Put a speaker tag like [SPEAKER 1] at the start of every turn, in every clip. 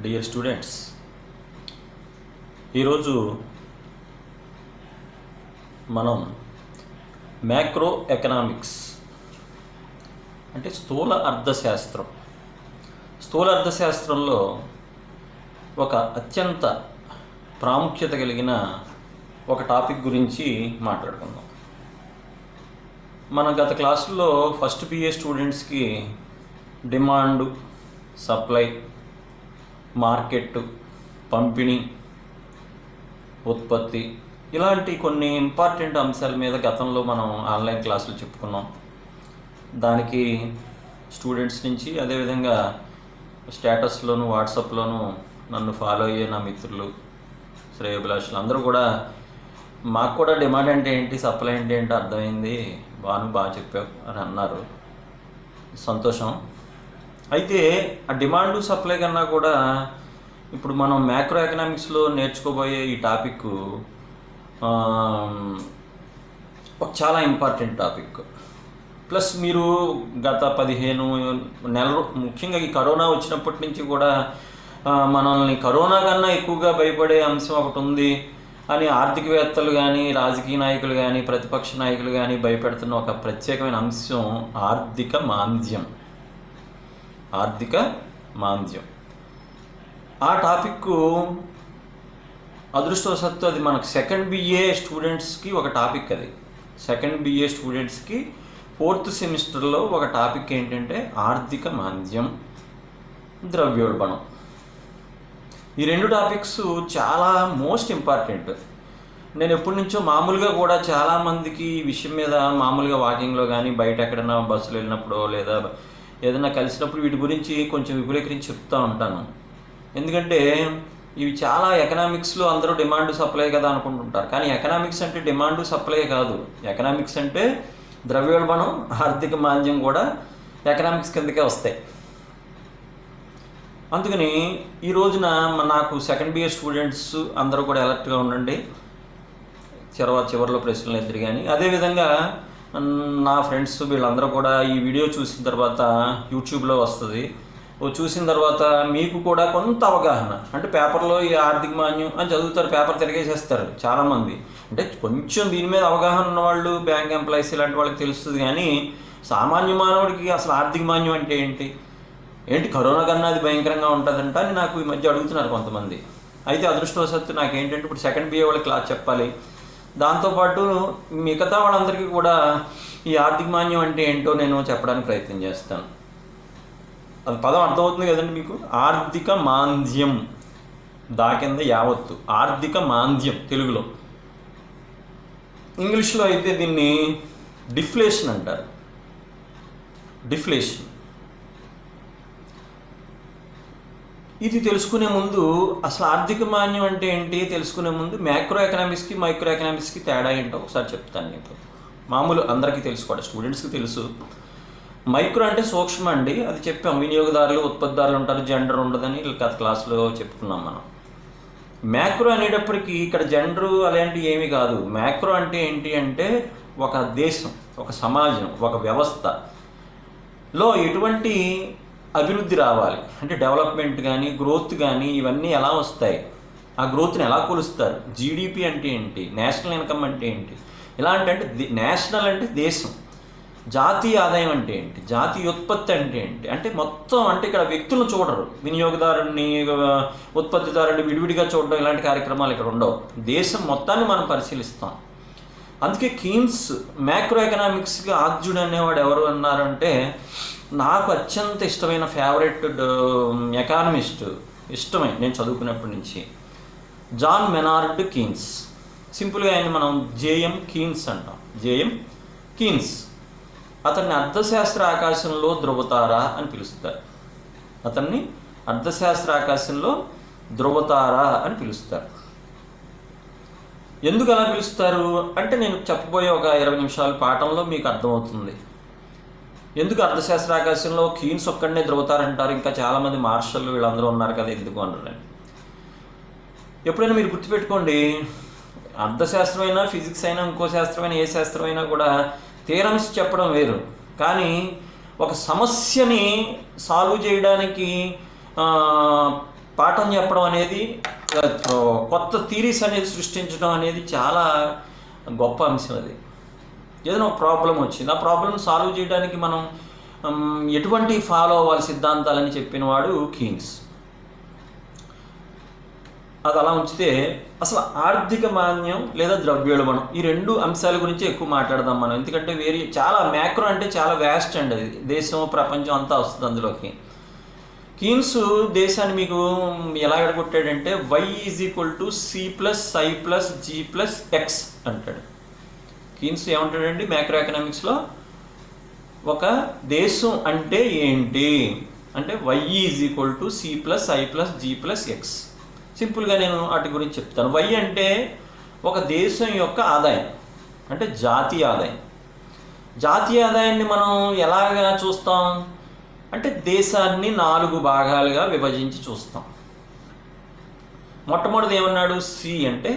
[SPEAKER 1] Dear students, ఈరోజు మనం macro economics అంటే స్థూల అర్థశాస్త్రంలో ఒక అత్యంత ప్రాముఖ్యత కలిగిన ఒక టాపిక్ గురించి మాట్లాడుకుందాం. మన గత క్లాసుల్లో ఫస్ట్ బిఏ స్టూడెంట్స్కి డిమాండ్, సప్లై, మార్కెట్, పంపిణీ, ఉత్పత్తి ఇలాంటి కొన్ని ఇంపార్టెంట్ అంశాల మీద గతంలో మనం ఆన్లైన్ క్లాసులు చెప్పుకున్నాం. దానికి స్టూడెంట్స్ నుంచి అదేవిధంగా స్టేటస్లోను వాట్సాప్లోను నన్ను ఫాలో అయ్యే నా మిత్రులు, శ్రేయోభిలాషులు అందరూ కూడా మాకు కూడా డిమాండ్ అంటే ఏంటి, సప్లై అంటే ఏంటి అర్థమైంది, బాగా చెప్పావు అని అన్నారు. సంతోషం. అయితే ఆ డిమాండు సప్లై కన్నా కూడా ఇప్పుడు మనం మ్యాక్రో ఎకనామిక్స్లో నేర్చుకోబోయే ఈ టాపిక్ చాలా ఇంపార్టెంట్ టాపిక్. ప్లస్ మీరు గత 15 నెలలు, ముఖ్యంగా ఈ కరోనా వచ్చినప్పటి నుంచి కూడా మనల్ని కరోనా కన్నా ఎక్కువగా భయపడే అంశం ఒకటి ఉంది అని ఆర్థికవేత్తలు కానీ, రాజకీయ నాయకులు కానీ, ప్రతిపక్ష నాయకులు కానీ భయపెడుతున్న ఒక ప్రత్యేకమైన అంశం ఆర్థిక మాంద్యం. ఆ టాపిక్ అదృష్టవశాత్తు అది మనకు సెకండ్ బిఏ స్టూడెంట్స్కి ఒక టాపిక్. అది సెకండ్ బిఏ స్టూడెంట్స్కి 4th సెమిస్టర్లో ఒక టాపిక్ ఏంటంటే ఆర్థిక మాంద్యం, ద్రవ్యోల్బణం. ఈ 2 టాపిక్స్ చాలా మోస్ట్ ఇంపార్టెంట్. నేను ఎప్పటి నుంచో మామూలుగా కూడా చాలామందికి ఈ విషయం మీద మామూలుగా వాకింగ్లో కానీ, బయట ఎక్కడైనా బస్సులు వెళ్ళినప్పుడు లేదా ఏదైనా కలిసినప్పుడు వీటి గురించి కొంచెం విపులీకరించి చెప్తూ ఉంటాను. ఎందుకంటే ఇవి చాలా ఎకనామిక్స్లో అందరూ డిమాండ్ సప్లై కదా అనుకుంటుంటారు. కానీ ఎకనామిక్స్ అంటే డిమాండ్ సప్లై కాదు. ఎకనామిక్స్ అంటే ద్రవ్యోల్బణం, ఆర్థిక మాంద్యం కూడా ఎకనామిక్స్ కిందకే వస్తాయి. అందుకని ఈ రోజున నాకు సెకండ్ బిఏ స్టూడెంట్స్ అందరూ కూడా అలర్ట్గా ఉండండి. చివరిలో ప్రశ్నలు ఎదురు కానీ, అదేవిధంగా నా ఫ్రెండ్స్ వీళ్ళందరూ కూడా ఈ వీడియో చూసిన తర్వాత యూట్యూబ్లో వస్తుంది. చూసిన తర్వాత మీకు కూడా కొంత అవగాహన, అంటే పేపర్లో ఈ ఆర్థిక మాంద్యం అని చదువుతారు, పేపర్ తిరిగేసేస్తారు చాలామంది. అంటే కొంచెం దీని మీద అవగాహన ఉన్నవాళ్ళు, బ్యాంక్ ఎంప్లాయీస్ ఇలాంటి వాళ్ళకి తెలుస్తుంది. కానీ సామాన్య మానవుడికి అసలు ఆర్థిక మాంద్యం అంటే ఏంటి కరోనా కన్నా అది భయంకరంగా ఉంటుందంట అని నాకు ఈ మధ్య అడుగుతున్నారు కొంతమంది. అయితే అదృష్టవశాత్తు నాకేంటంటే ఇప్పుడు సెకండ్ బిఏ వాళ్ళకి క్లాస్ చెప్పాలి. దాంతోపాటు మిగతా వాళ్ళందరికీ కూడా ఈ ఆర్థిక మాంద్యం అంటే ఏంటో నేను చెప్పడానికి ప్రయత్నం చేస్తాను. అది పదం అర్థమవుతుంది కదండి మీకు. ఆర్థిక మాంద్యం కింద యావత్తు ఆర్థిక మాంద్యం తెలుగులో. ఇంగ్లీష్లో అయితే దీన్ని డిఫ్లేషన్ అంటారు. డిఫ్లేషన్. ఇది తెలుసుకునే ముందు అసలు ఆర్థిక మాంద్యం అంటే ఏంటి తెలుసుకునే ముందు మ్యాక్రో ఎకనామిక్స్కి మైక్రో ఎకనామిక్స్కి తేడా ఏంటో ఒకసారి చెప్తాను నీకు. మామూలు అందరికీ తెలుసు కూడా, స్టూడెంట్స్కి తెలుసు. మైక్రో అంటే సూక్ష్మ అండి, అది చెప్పాం. వినియోగదారులు, ఉత్పత్తిదారులు ఉంటారు, జెండర్ ఉండదని గత క్లాస్లో చెప్పుకున్నాం మనం. మ్యాక్రో అనేటప్పటికీ ఇక్కడ జెండరు అలాంటివి ఏమీ కాదు. మ్యాక్రో అంటే ఏంటి అంటే ఒక దేశం, ఒక సమాజం, ఒక వ్యవస్థలో ఎటువంటి అభివృద్ధి రావాలి అంటే డెవలప్మెంట్ కానీ, గ్రోత్ కానీ ఇవన్నీ ఎలా వస్తాయి, ఆ గ్రోత్ని ఎలా కొలుస్తారు, జీడిపి అంటే ఏంటి, నేషనల్ ఇన్కమ్ అంటే ఏంటి, ఇలాంటి అంటే నేషనల్ అంటే దేశం, జాతీయ ఆదాయం అంటే ఏంటి, జాతీయ ఉత్పత్తి అంటే ఏంటి, అంటే మొత్తం అంటే ఇక్కడ వ్యక్తులను చూడరు, వినియోగదారుని, ఉత్పత్తిదారుని విడివిడిగా చూడడం ఇలాంటి కార్యక్రమాలు ఇక్కడ ఉండవు. దేశం మొత్తాన్ని మనం పరిశీలిస్తాం. అందుకే కీన్స్ మ్యాక్రో ఎకనామిక్స్కి ఆద్యుడు అనేవాడు ఎవరు అన్నారంటే, నాకు అత్యంత ఇష్టమైన ఫేవరెట్ ఎకానమిస్ట్, ఇష్టమైన నేను చదువుకున్నప్పటి నుంచి జాన్ మెనార్డ్ కీన్స్. సింపుల్గా ఆయన మనం జేఎం కీన్స్ అంటాం. J M Keynes. అతన్ని అర్థశాస్త్ర ఆకాశంలో ధృవతార అని పిలుస్తారు. అతన్ని అర్థశాస్త్ర ఆకాశంలో ధృవతార అని పిలుస్తారు. ఎందుకు అలా పిలుస్తారు అంటే నేను చెప్పబోయే ఒక 20 నిమిషాల పాఠంలో మీకు అర్థమవుతుంది. ఎందుకు అర్థశాస్త్ర ఆకాశంలో కీన్స్ ఒక్కడనే ధృవతారంటారు, ఇంకా చాలామంది మార్షల్ వీళ్ళందరూ ఉన్నారు కదా ఎందుకు అనరు. ఎప్పుడైనా మీరు గుర్తుపెట్టుకోండి, అర్థశాస్త్రమైనా, ఫిజిక్స్ అయినా, ఇంకో శాస్త్రమైనా, ఏ శాస్త్రమైనా కూడా థియరమ్స్ చెప్పడం వేరు. కానీ ఒక సమస్యని సాల్వ్ చేయడానికి పాఠం చెప్పడం అనేది, కొత్త థీరీస్ అనేది సృష్టించడం అనేది చాలా గొప్ప అంశం. అది ఏదైనా ఒక ప్రాబ్లం వచ్చింది, ఆ ప్రాబ్లం సాల్వ్ చేయడానికి మనం ఎటువంటి ఫాలో అవ్వాలి సిద్ధాంతాలని చెప్పిన వాడు కీన్స్. అది అలా ఉంచితే అసలు ఆర్థిక మాన్యం లేదా ద్రవ్యోల్బణం ఈ రెండు అంశాల గురించి ఎక్కువ మాట్లాడదాం మనం. ఎందుకంటే చాలా మ్యాక్రో అంటే చాలా వ్యాస్ట్ అండి, అది దేశం ప్రపంచం అంతా వస్తుంది అందులోకి. కీన్స్ దేశాన్ని మీకు ఎలా ఎడగొట్టాడంటే y=c+i+g+x అంటాడు. కీన్స్ ఏమంటాడండి మ్యాక్రో ఎకనామిక్స్లో, ఒక దేశం అంటే ఏంటి అంటే y=c+i+g+x. సింపుల్గా నేను వాటి గురించి చెప్తాను. వై అంటే ఒక దేశం యొక్క ఆదాయం, అంటే జాతీయ ఆదాయం. జాతీయ ఆదాయాన్ని మనం ఎలాగా చూస్తాం అంటే దేశాన్ని 4 భాగాలుగా విభజించి చూస్తాం. మొట్టమొదటిది ఏమన్నాడు, సి అంటే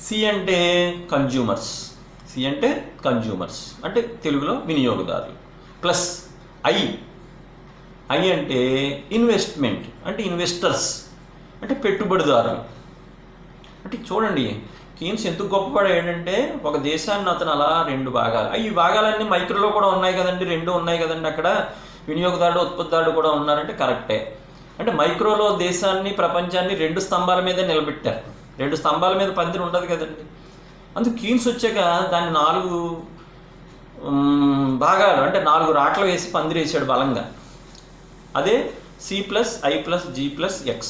[SPEAKER 1] సి అంటే కన్జ్యూమర్స్. సి అంటే కన్జ్యూమర్స్ అంటే తెలుగులో వినియోగదారులు. ప్లస్ ఐ అంటే ఇన్వెస్ట్మెంట్ అంటే ఇన్వెస్టర్స్ అంటే పెట్టుబడిదారులు. అంటే చూడండి కీన్స్ ఎందుకు గొప్పపడాడంటే ఒక దేశాన్ని అతను అలా 2 భాగాలు, ఈ భాగాలన్నీ మైక్రోలో కూడా ఉన్నాయి కదండి, 2 ఉన్నాయి కదండి, అక్కడ వినియోగదారుడు ఉత్పత్తిదారుడు కూడా ఉన్నారంటే కరెక్టే. అంటే మైక్రోలో దేశాన్ని ప్రపంచాన్ని 2 స్తంభాల మీద నిలబెట్టారు. 2 స్తంభాల మీద పందిరి ఉండదు కదండి. అందుకు కీన్స్ వచ్చాక దాన్ని 4 భాగాలు అంటే 4 రాట్లు వేసి పందిరి వేసాడు బలంగా. అదే c+i+g+x.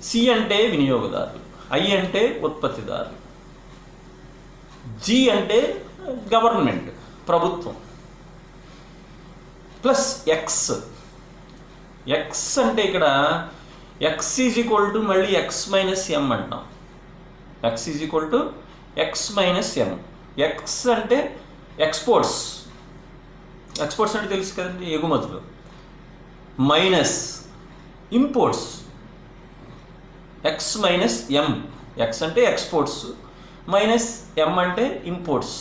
[SPEAKER 1] సి అంటే వినియోగదారులు, ఐ అంటే ఉత్పత్తిదారులు, జి అంటే గవర్నమెంట్ ప్రభుత్వం, ప్లస్ ఎక్స్ అంటే ఇక్కడ x మళ్ళీ x - m అంటాం. x - m. ఎక్స్ అంటే ఎక్స్పోర్ట్స్ అంటే తెలుసు కదండి, ఎగుమతులు, minus imports x - m. x అంటే ఎక్స్పోర్ట్స్ మైనస్ m అంటే imports,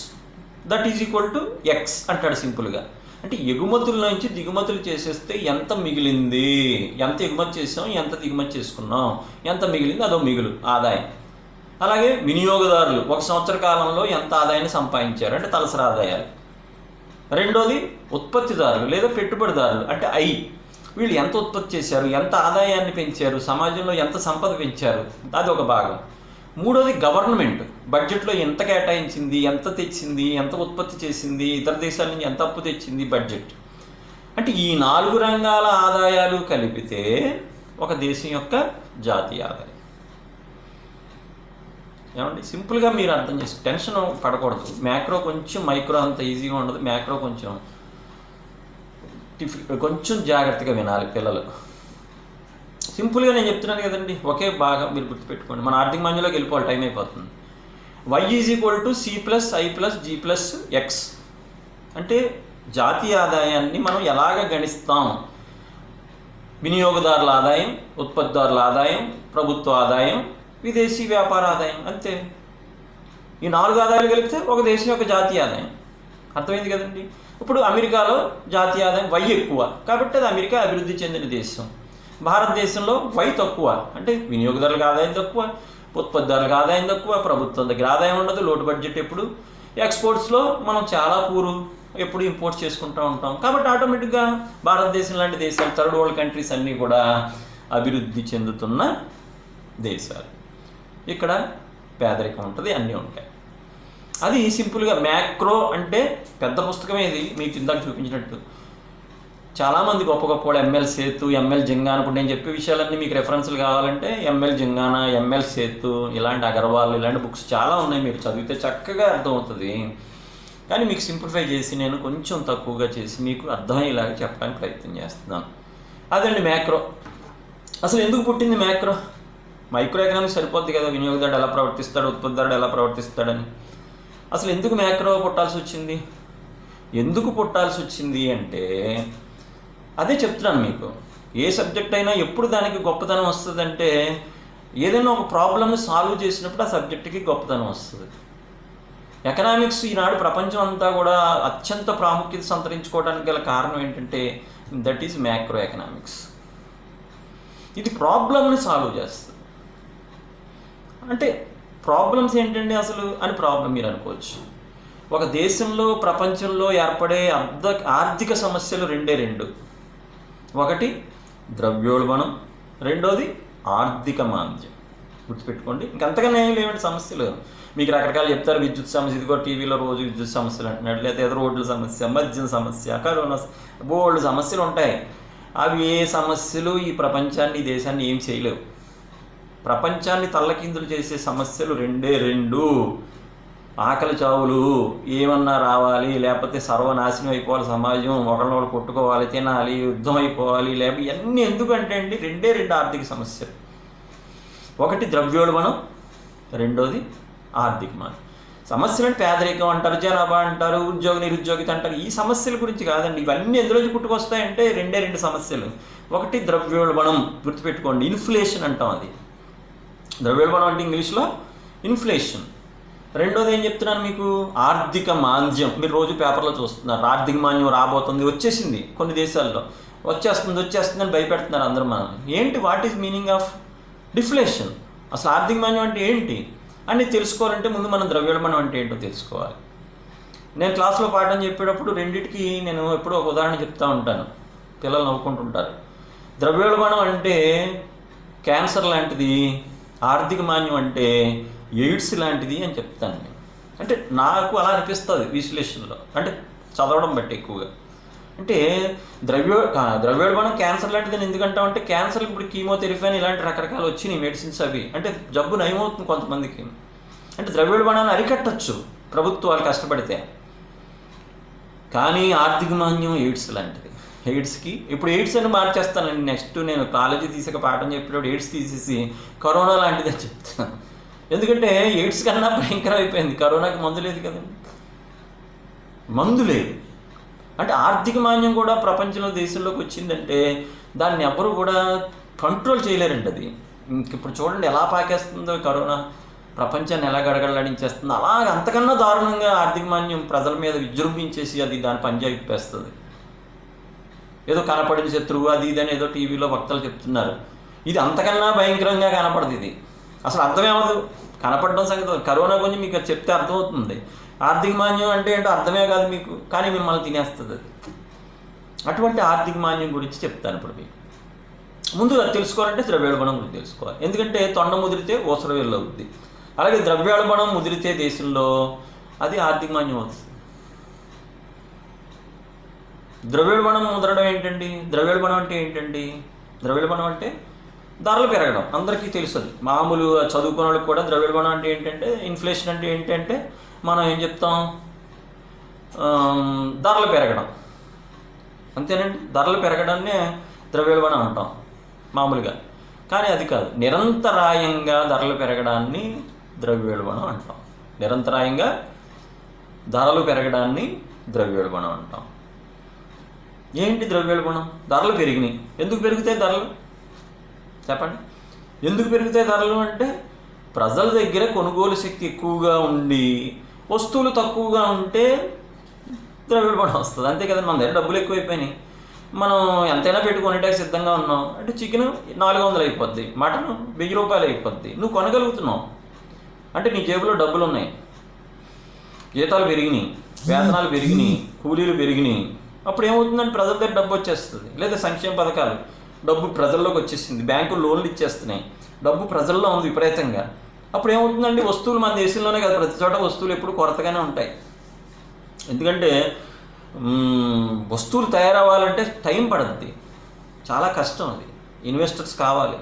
[SPEAKER 1] that is equal to x అంటాడు సింపుల్గా. అంటే ఎగుమతుల నుంచి దిగుమతులు చేసేస్తే ఎంత మిగిలింది, ఎంత ఎగుమతి చేసాం, ఎంత దిగుమతి చేసుకున్నాం, ఎంత మిగిలింది, అదో మిగులు ఆదాయం. అలాగే వినియోగదారులు 1 సంవత్సర కాలంలో ఎంత ఆదాయాన్ని సంపాదించారు అంటే తలసరి ఆదాయాలు. రెండోది ఉత్పత్తిదారులు లేదా పెట్టుబడిదారులు అంటే ఐ, వీళ్ళు ఎంత ఉత్పత్తి చేశారు, ఎంత ఆదాయాన్ని పెంచారు, సమాజంలో ఎంత సంపద పెంచారు, అది ఒక భాగం. మూడోది గవర్నమెంట్, బడ్జెట్లో ఎంత కేటాయించింది, ఎంత తెచ్చింది, ఎంత ఉత్పత్తి చేసింది, ఇతర దేశాల నుంచి ఎంత అప్పు తెచ్చింది, బడ్జెట్. అంటే ఈ 4 రంగాల ఆదాయాలు కలిపితే ఒక దేశం యొక్క జాతీయ ఆదాయం. ఏమండి సింపుల్గా మీరు అర్థం చేసి టెన్షన్ పడకూడదు. మ్యాక్రో కొంచెం మైక్రో అంత ఈజీగా ఉండదు, మ్యాక్రో కొంచెం జాగ్రత్తగా వినాలి పిల్లలు. సింపుల్గా నేను చెప్తున్నాను కదండి, ఒకే బాగా మీరు గుర్తుపెట్టుకోండి. మన ఆర్థిక మాన్యంలోకి వెళ్ళిపోవాలి, టైం అయిపోతుంది. y=c+i+g+x అంటే జాతీయ ఆదాయాన్ని మనం ఎలాగ గణిస్తాం. వినియోగదారుల ఆదాయం, ఉత్పత్తిదారుల ఆదాయం, ప్రభుత్వ ఆదాయం, విదేశీ వ్యాపార ఆదాయం, అంతే. ఈ 4 ఆదాయాలు కలిపితే ఒక దేశం యొక్క జాతీయ ఆదాయం. అర్థమైంది కదండి. ఇప్పుడు అమెరికాలో జాతీయ ఆదాయం వై ఎక్కువ కాబట్టి అది అమెరికా అభివృద్ధి చెందిన దేశం. భారతదేశంలో వై తక్కువ అంటే వినియోగదారులకు ఆదాయం తక్కువ, ఉత్పత్తిదారులకు ఆదాయం తక్కువ, ప్రభుత్వం దగ్గర ఆదాయం ఉండదు, లోటు బడ్జెట్ ఎప్పుడు. ఎక్స్పోర్ట్స్లో మనం చాలా పూరు, ఎప్పుడు ఇంపోర్ట్ చేసుకుంటూ ఉంటాం. కాబట్టి ఆటోమేటిక్గా భారతదేశం లాంటి దేశాలు, థర్డ్ వరల్డ్ కంట్రీస్ అన్నీ కూడా అభివృద్ధి చెందుతున్న దేశాలు. ఇక్కడ పేదరికం ఉంటుంది, అన్నీ ఉంటాయి. అది సింపుల్గా మ్యాక్రో అంటే పెద్ద పుస్తకమే ఇది, మీకు ఇందాక చూపించినట్టు. చాలామంది గొప్ప గొప్పవాడు ఎంఎల్ సేతు, ఎంఎల్ జింగానా, ఇప్పుడు నేను చెప్పే విషయాలన్నీ మీకు రెఫరెన్స్లు కావాలంటే ఎంఎల్ జింగానా, ఎంఎల్ సేతు, ఇలాంటి అగర్వాల్, ఇలాంటి బుక్స్ చాలా ఉన్నాయి, మీరు చదివితే చక్కగా అర్థమవుతుంది. కానీ మీకు సింప్లిఫై చేసి నేను కొంచెం తక్కువగా చేసి మీకు అర్థమయ్యేలాగా చెప్పడానికి ప్రయత్నం చేస్తున్నాను. అదండి మ్యాక్రో. అసలు ఎందుకు పుట్టింది మ్యాక్రో? మైక్రో ఎకనామిక్స్ సరిపోద్ది కదా, వినియోగదారుడు ఎలా ప్రవర్తిస్తాడు, ఉత్పత్తిదారుడు ఎలా ప్రవర్తిస్తాడని. అసలు ఎందుకు మ్యాక్రో పుట్టాల్సి వచ్చింది? ఎందుకు పుట్టాల్సి వచ్చింది అంటే అదే చెప్తున్నాను మీకు. ఏ సబ్జెక్ట్ అయినా ఎప్పుడు దానికి గొప్పతనం వస్తుందంటే ఏదైనా ఒక ప్రాబ్లమ్ని సాల్వ్ చేసినప్పుడు ఆ సబ్జెక్టుకి గొప్పతనం వస్తుంది. ఎకనామిక్స్ ఈనాడు ప్రపంచం అంతా కూడా అత్యంత ప్రాముఖ్యత సంతరించుకోవడానికి గల కారణం ఏంటంటే దట్ ఈజ్ మ్యాక్రో ఎకనామిక్స్. ఇది ప్రాబ్లమ్ని సాల్వ్ చేస్తుంది. అంటే ప్రాబ్లమ్స్ ఏంటండి అసలు అని ప్రాబ్లం మీరు అనుకోవచ్చు. ఒక దేశంలో ప్రపంచంలో ఏర్పడే ఆర్థిక సమస్యలు రెండు. ఒకటి ద్రవ్యోల్బణం, రెండోది ఆర్థిక మాంద్యం. గుర్తుపెట్టుకోండి. ఇంకంతకన్నా ఏమి లేవండి సమస్యలు. మీకు రకరకాలు చెప్తారు, విద్యుత్ సమస్య, ఇదిగో టీవీలో రోజు విద్యుత్ సమస్యలు అంటున్నాడు, లేదా ఏదో రోడ్ల సమస్య, మద్యం సమస్య, కరోనా, బోల్డ్ సమస్యలు ఉంటాయి. అవి ఏ సమస్యలు ఈ ప్రపంచాన్ని, ఈ దేశాన్ని ఏం చేయలేవు. ప్రపంచాన్ని తల్లకిందులు చేసే సమస్యలు రెండు. ఆకలి చావులు, ఏమన్నా రావాలి, లేకపోతే సర్వనాశనం అయిపోవాలి సమాజం, ఒకరినొకరు కొట్టుకోవాలి, తినాలి, యుద్ధం అయిపోవాలి, లేకపోతే ఇవన్నీ ఎందుకంటే అండి రెండు ఆర్థిక సమస్యలు. ఒకటి ద్రవ్యోల్బణం, రెండోది ఆర్థిక మాంద్యం. సమస్యలు అంటే పేదరికం అంటారు, జనాభా అంటారు, నిరుద్యోగిత అంటారు. ఈ సమస్యల గురించి కాదండి. ఇవన్నీ ఎందులోంచి పుట్టుకొస్తాయంటే రెండు సమస్యలు. ఒకటి ద్రవ్యోల్బణం, గుర్తుపెట్టుకోండి, ఇన్ఫ్లేషన్ అంటాం. అది ద్రవ్యోల్బణం అంటే ఇంగ్లీష్లో ఇన్ఫ్లేషన్. రెండోది ఏం చెప్తున్నాను మీకు, ఆర్థిక మాంద్యం. మీరు రోజు పేపర్లో చూస్తున్నారు, ఆర్థిక మాంద్యం రాబోతుంది, వచ్చేసింది, కొన్ని దేశాల్లో వచ్చేస్తుంది అని భయపెడుతున్నారు అందరూ మనల్ని. ఏంటి, what is meaning of deflation? అసలు ఆర్థిక మాంద్యం అంటే ఏంటి అని తెలుసుకోవాలంటే ముందు మనం ద్రవ్యోల్బణం అంటే ఏంటో తెలుసుకోవాలి. నేను క్లాస్లో పాఠం చెప్పేటప్పుడు రెండింటికి నేను ఎప్పుడూ ఒక ఉదాహరణ చెప్తూ ఉంటాను, పిల్లలు నవ్వుకుంటుంటారు. ద్రవ్యోల్బణం అంటే క్యాన్సర్ లాంటిది, ఆర్థిక మాంద్యం అంటే ఎయిడ్స్ లాంటిది అని చెప్తాను నేను. అంటే నాకు అలా అనిపిస్తుంది విశ్లేషణలో, అంటే చదవడం బట్టి ఎక్కువగా. అంటే ద్రవ్యోల్బణం క్యాన్సర్ లాంటిదని ఎందుకంటామంటే, క్యాన్సర్కి ఇప్పుడు కీమోథెరపీ అని ఇలాంటి రకరకాలు వచ్చినాయి మెడిసిన్స్, అవి అంటే జబ్బు నయమవుతుంది కొంతమందికి. అంటే ద్రవ్యోల్బణాన్ని అరికట్టచ్చు ప్రభుత్వాలు కష్టపడితే. కానీ ఆర్థిక మాంద్యం ఎయిడ్స్ లాంటిది. ఎయిడ్స్కి ఇప్పుడు ఎయిడ్స్ అని మార్చేస్తానండి. నెక్స్ట్ నేను కాలేజీ తీసాక పాఠం చెప్పేటప్పుడు ఎయిడ్స్ తీసేసి కరోనా లాంటిది అని చెప్తాను. ఎందుకంటే ఎయిడ్స్ కన్నా భయంకరం అయిపోయింది. కరోనాకి మందు లేదు కదండి, మందు లేదు. అంటే ఆర్థిక మాంద్యం కూడా ప్రపంచంలో దేశంలోకి వచ్చిందంటే దాన్ని ఎవరు కూడా కంట్రోల్ చేయలేరండి. అది ఇప్పుడు చూడండి ఎలా పాకేస్తుందో కరోనా, ప్రపంచాన్ని ఎలా గడగడలాడించేస్తుందో. అలాగ అంతకన్నా దారుణంగా ఆర్థిక మాంద్యం ప్రజల మీద విజృంభించేసి అది దాని పంజా ఇప్పేస్తుంది. ఏదో కనపడిన శత్రువు అది ఇది అని ఏదో టీవీలో వక్తలు చెప్తున్నారు. ఇది అంతకన్నా భయంకరంగా కనపడదు. ఇది అసలు అర్థమేమదు, కనపడడం సంగతి. కరోనా గురించి మీకు చెప్తే అర్థమవుతుంది. ఆర్థిక మాంద్యం అంటే ఏంటో అర్థమే కాదు మీకు, కానీ మిమ్మల్ని తినేస్తుంది అది. అటువంటి ఆర్థిక మాంద్యం గురించి చెప్తాను ఇప్పుడు మీకు. ముందు అది తెలుసుకోవాలంటే ద్రవ్యోల్బణం గురించి తెలుసుకోవాలి. ఎందుకంటే తొండ ముదిరితే ఊసరవేళ్ళు అవుద్ది. అలాగే ద్రవ్యోల్బణం ముదిరితే దేశంలో అది ఆర్థిక మాంద్యం అవుతుంది. ద్రవ్యోల్బణం ముదరడం ఏంటండి? ద్రవ్యోల్బణం అంటే ఏంటండి? ద్రవ్యోల్బణం అంటే ధరలు పెరగడం, అందరికీ తెలుసు. అది మామూలు చదువుకున్న వాళ్ళకి కూడా ద్రవ్యోల్బణం అంటే ఏంటంటే, ఇన్ఫ్లేషన్ అంటే ఏంటంటే మనం ఏం చెప్తాం, ధరలు పెరగడం, అంతేనండి. ధరలు పెరగడాన్నే ద్రవ్యోల్బణం అంటాం మామూలుగా. కానీ అది కాదు, నిరంతరాయంగా ధరలు పెరగడాన్ని ద్రవ్యోల్బణం అంటాం. నిరంతరాయంగా ధరలు పెరగడాన్ని ద్రవ్యోల్బణం అంటాం. ఏంటి ద్రవ్యోల్బణం? ధరలు పెరిగినాయి. ఎందుకు పెరుగుతాయి ధరలు చెప్పండి? ఎందుకు పెరుగుతాయి ధరలు అంటే, ప్రజల దగ్గర కొనుగోలు శక్తి ఎక్కువగా ఉండి వస్తువులు తక్కువగా ఉంటే ద్రవ్యోల్బణం వస్తుంది. అంతే కదా, మన దగ్గర డబ్బులు ఎక్కువైపోయినాయి, మనం ఎంతైనా పెట్టుకునేటానికి సిద్ధంగా ఉన్నాం. అంటే చికెన్ 400 అయిపోద్ది, మటన్ 1000 రూపాయలు అయిపోద్ది. నువ్వు కొనగలుగుతున్నావు అంటే నీ జేబులో డబ్బులు ఉన్నాయి. జీతాలు పెరిగినాయి, వేతనాలు పెరిగినాయి, కూలీలు పెరిగినాయి. అప్పుడు ఏమవుతుందంటే ప్రజల దగ్గర డబ్బు వచ్చేస్తుంది. లేదా సంక్షేమ పథకాలు, డబ్బు ప్రజల్లోకి వచ్చేసింది, బ్యాంకులు లోన్లు ఇచ్చేస్తున్నాయి, డబ్బు ప్రజల్లో ఉంది విపరీతంగా. అప్పుడు ఏమవుతుందండి, వస్తువులు మన దేశంలోనే కాదు ప్రతి చోట వస్తువులు ఎప్పుడు కొరతగానే ఉంటాయి. ఎందుకంటే వస్తువులు తయారవ్వాలంటే టైం పడుతుంది, చాలా కష్టం, అది ఇన్వెస్టర్స్ కావాలి.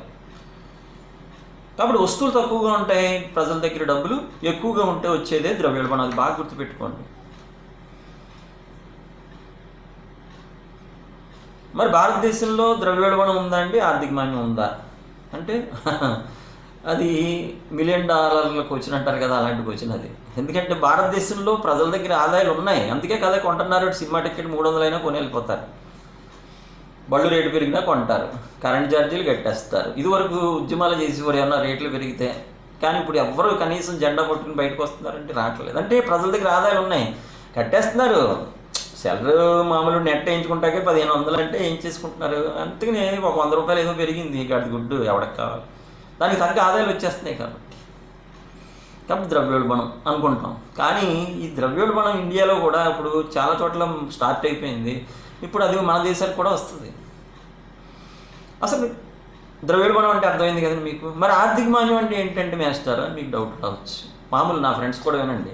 [SPEAKER 1] కాబట్టి వస్తువులు తక్కువగా ఉంటాయి, ప్రజల దగ్గర డబ్బులు ఎక్కువగా ఉంటే వచ్చేదే ద్రవ్యోల్బణం. అది బాగా గుర్తుపెట్టుకోండి. మరి భారతదేశంలో ద్రవ్యోల్బణం ఉందా అండి, ఆర్థిక మాంద్యం ఉందా అంటే అది $1 మిలియన్ క్వశ్చన్ అంటారు కదా, అలాంటి క్వశ్చన్ అది. ఎందుకంటే భారతదేశంలో ప్రజల దగ్గర ఆదాయాలు ఉన్నాయి, అందుకే కదా కొంటున్నారు. సినిమా టికెట్ 300 అయినా కొని వెళ్ళిపోతారు, బళ్ళు రేటు పెరిగినా కొంటారు, కరెంట్ ఛార్జీలు కట్టేస్తారు. ఇదివరకు ఉద్యమాలు చేసేవారు ఏమన్నా రేట్లు పెరిగితే. కానీ ఇప్పుడు ఎవరు కనీసం జెండా పట్టుకుని బయటకు వస్తున్నారంటే రావట్లేదు. అంటే ప్రజల దగ్గర ఆదాయాలు ఉన్నాయి, కట్టేస్తున్నారు, సెలరు మామూలు నెట్ వేయించుకుంటాకే 1500 అంటే ఏం చేసుకుంటున్నారు, అందుకనే ఒక 100 రూపాయలు ఏదో పెరిగింది గడి గుడ్డు ఎవరికి కావాలి, దానికి తగ్గ ఆదాయాలు వచ్చేస్తున్నాయి కాబట్టి ద్రవ్యోల్బణం అనుకుంటాం. కానీ ఈ ద్రవ్యోల్బణం ఇండియాలో కూడా ఇప్పుడు చాలా చోట్ల స్టార్ట్ అయిపోయింది, ఇప్పుడు అది మన దేశానికి కూడా వస్తుంది. అసలు ద్రవ్యోల్బణం అంటే అర్థమైంది కదండి మీకు. మరి ఆర్థిక మాన్యం అంటే ఏంటంటే మాస్టర్ మీకు డౌట్ రావచ్చు, మామూలు నా ఫ్రెండ్స్ కూడా వినండి.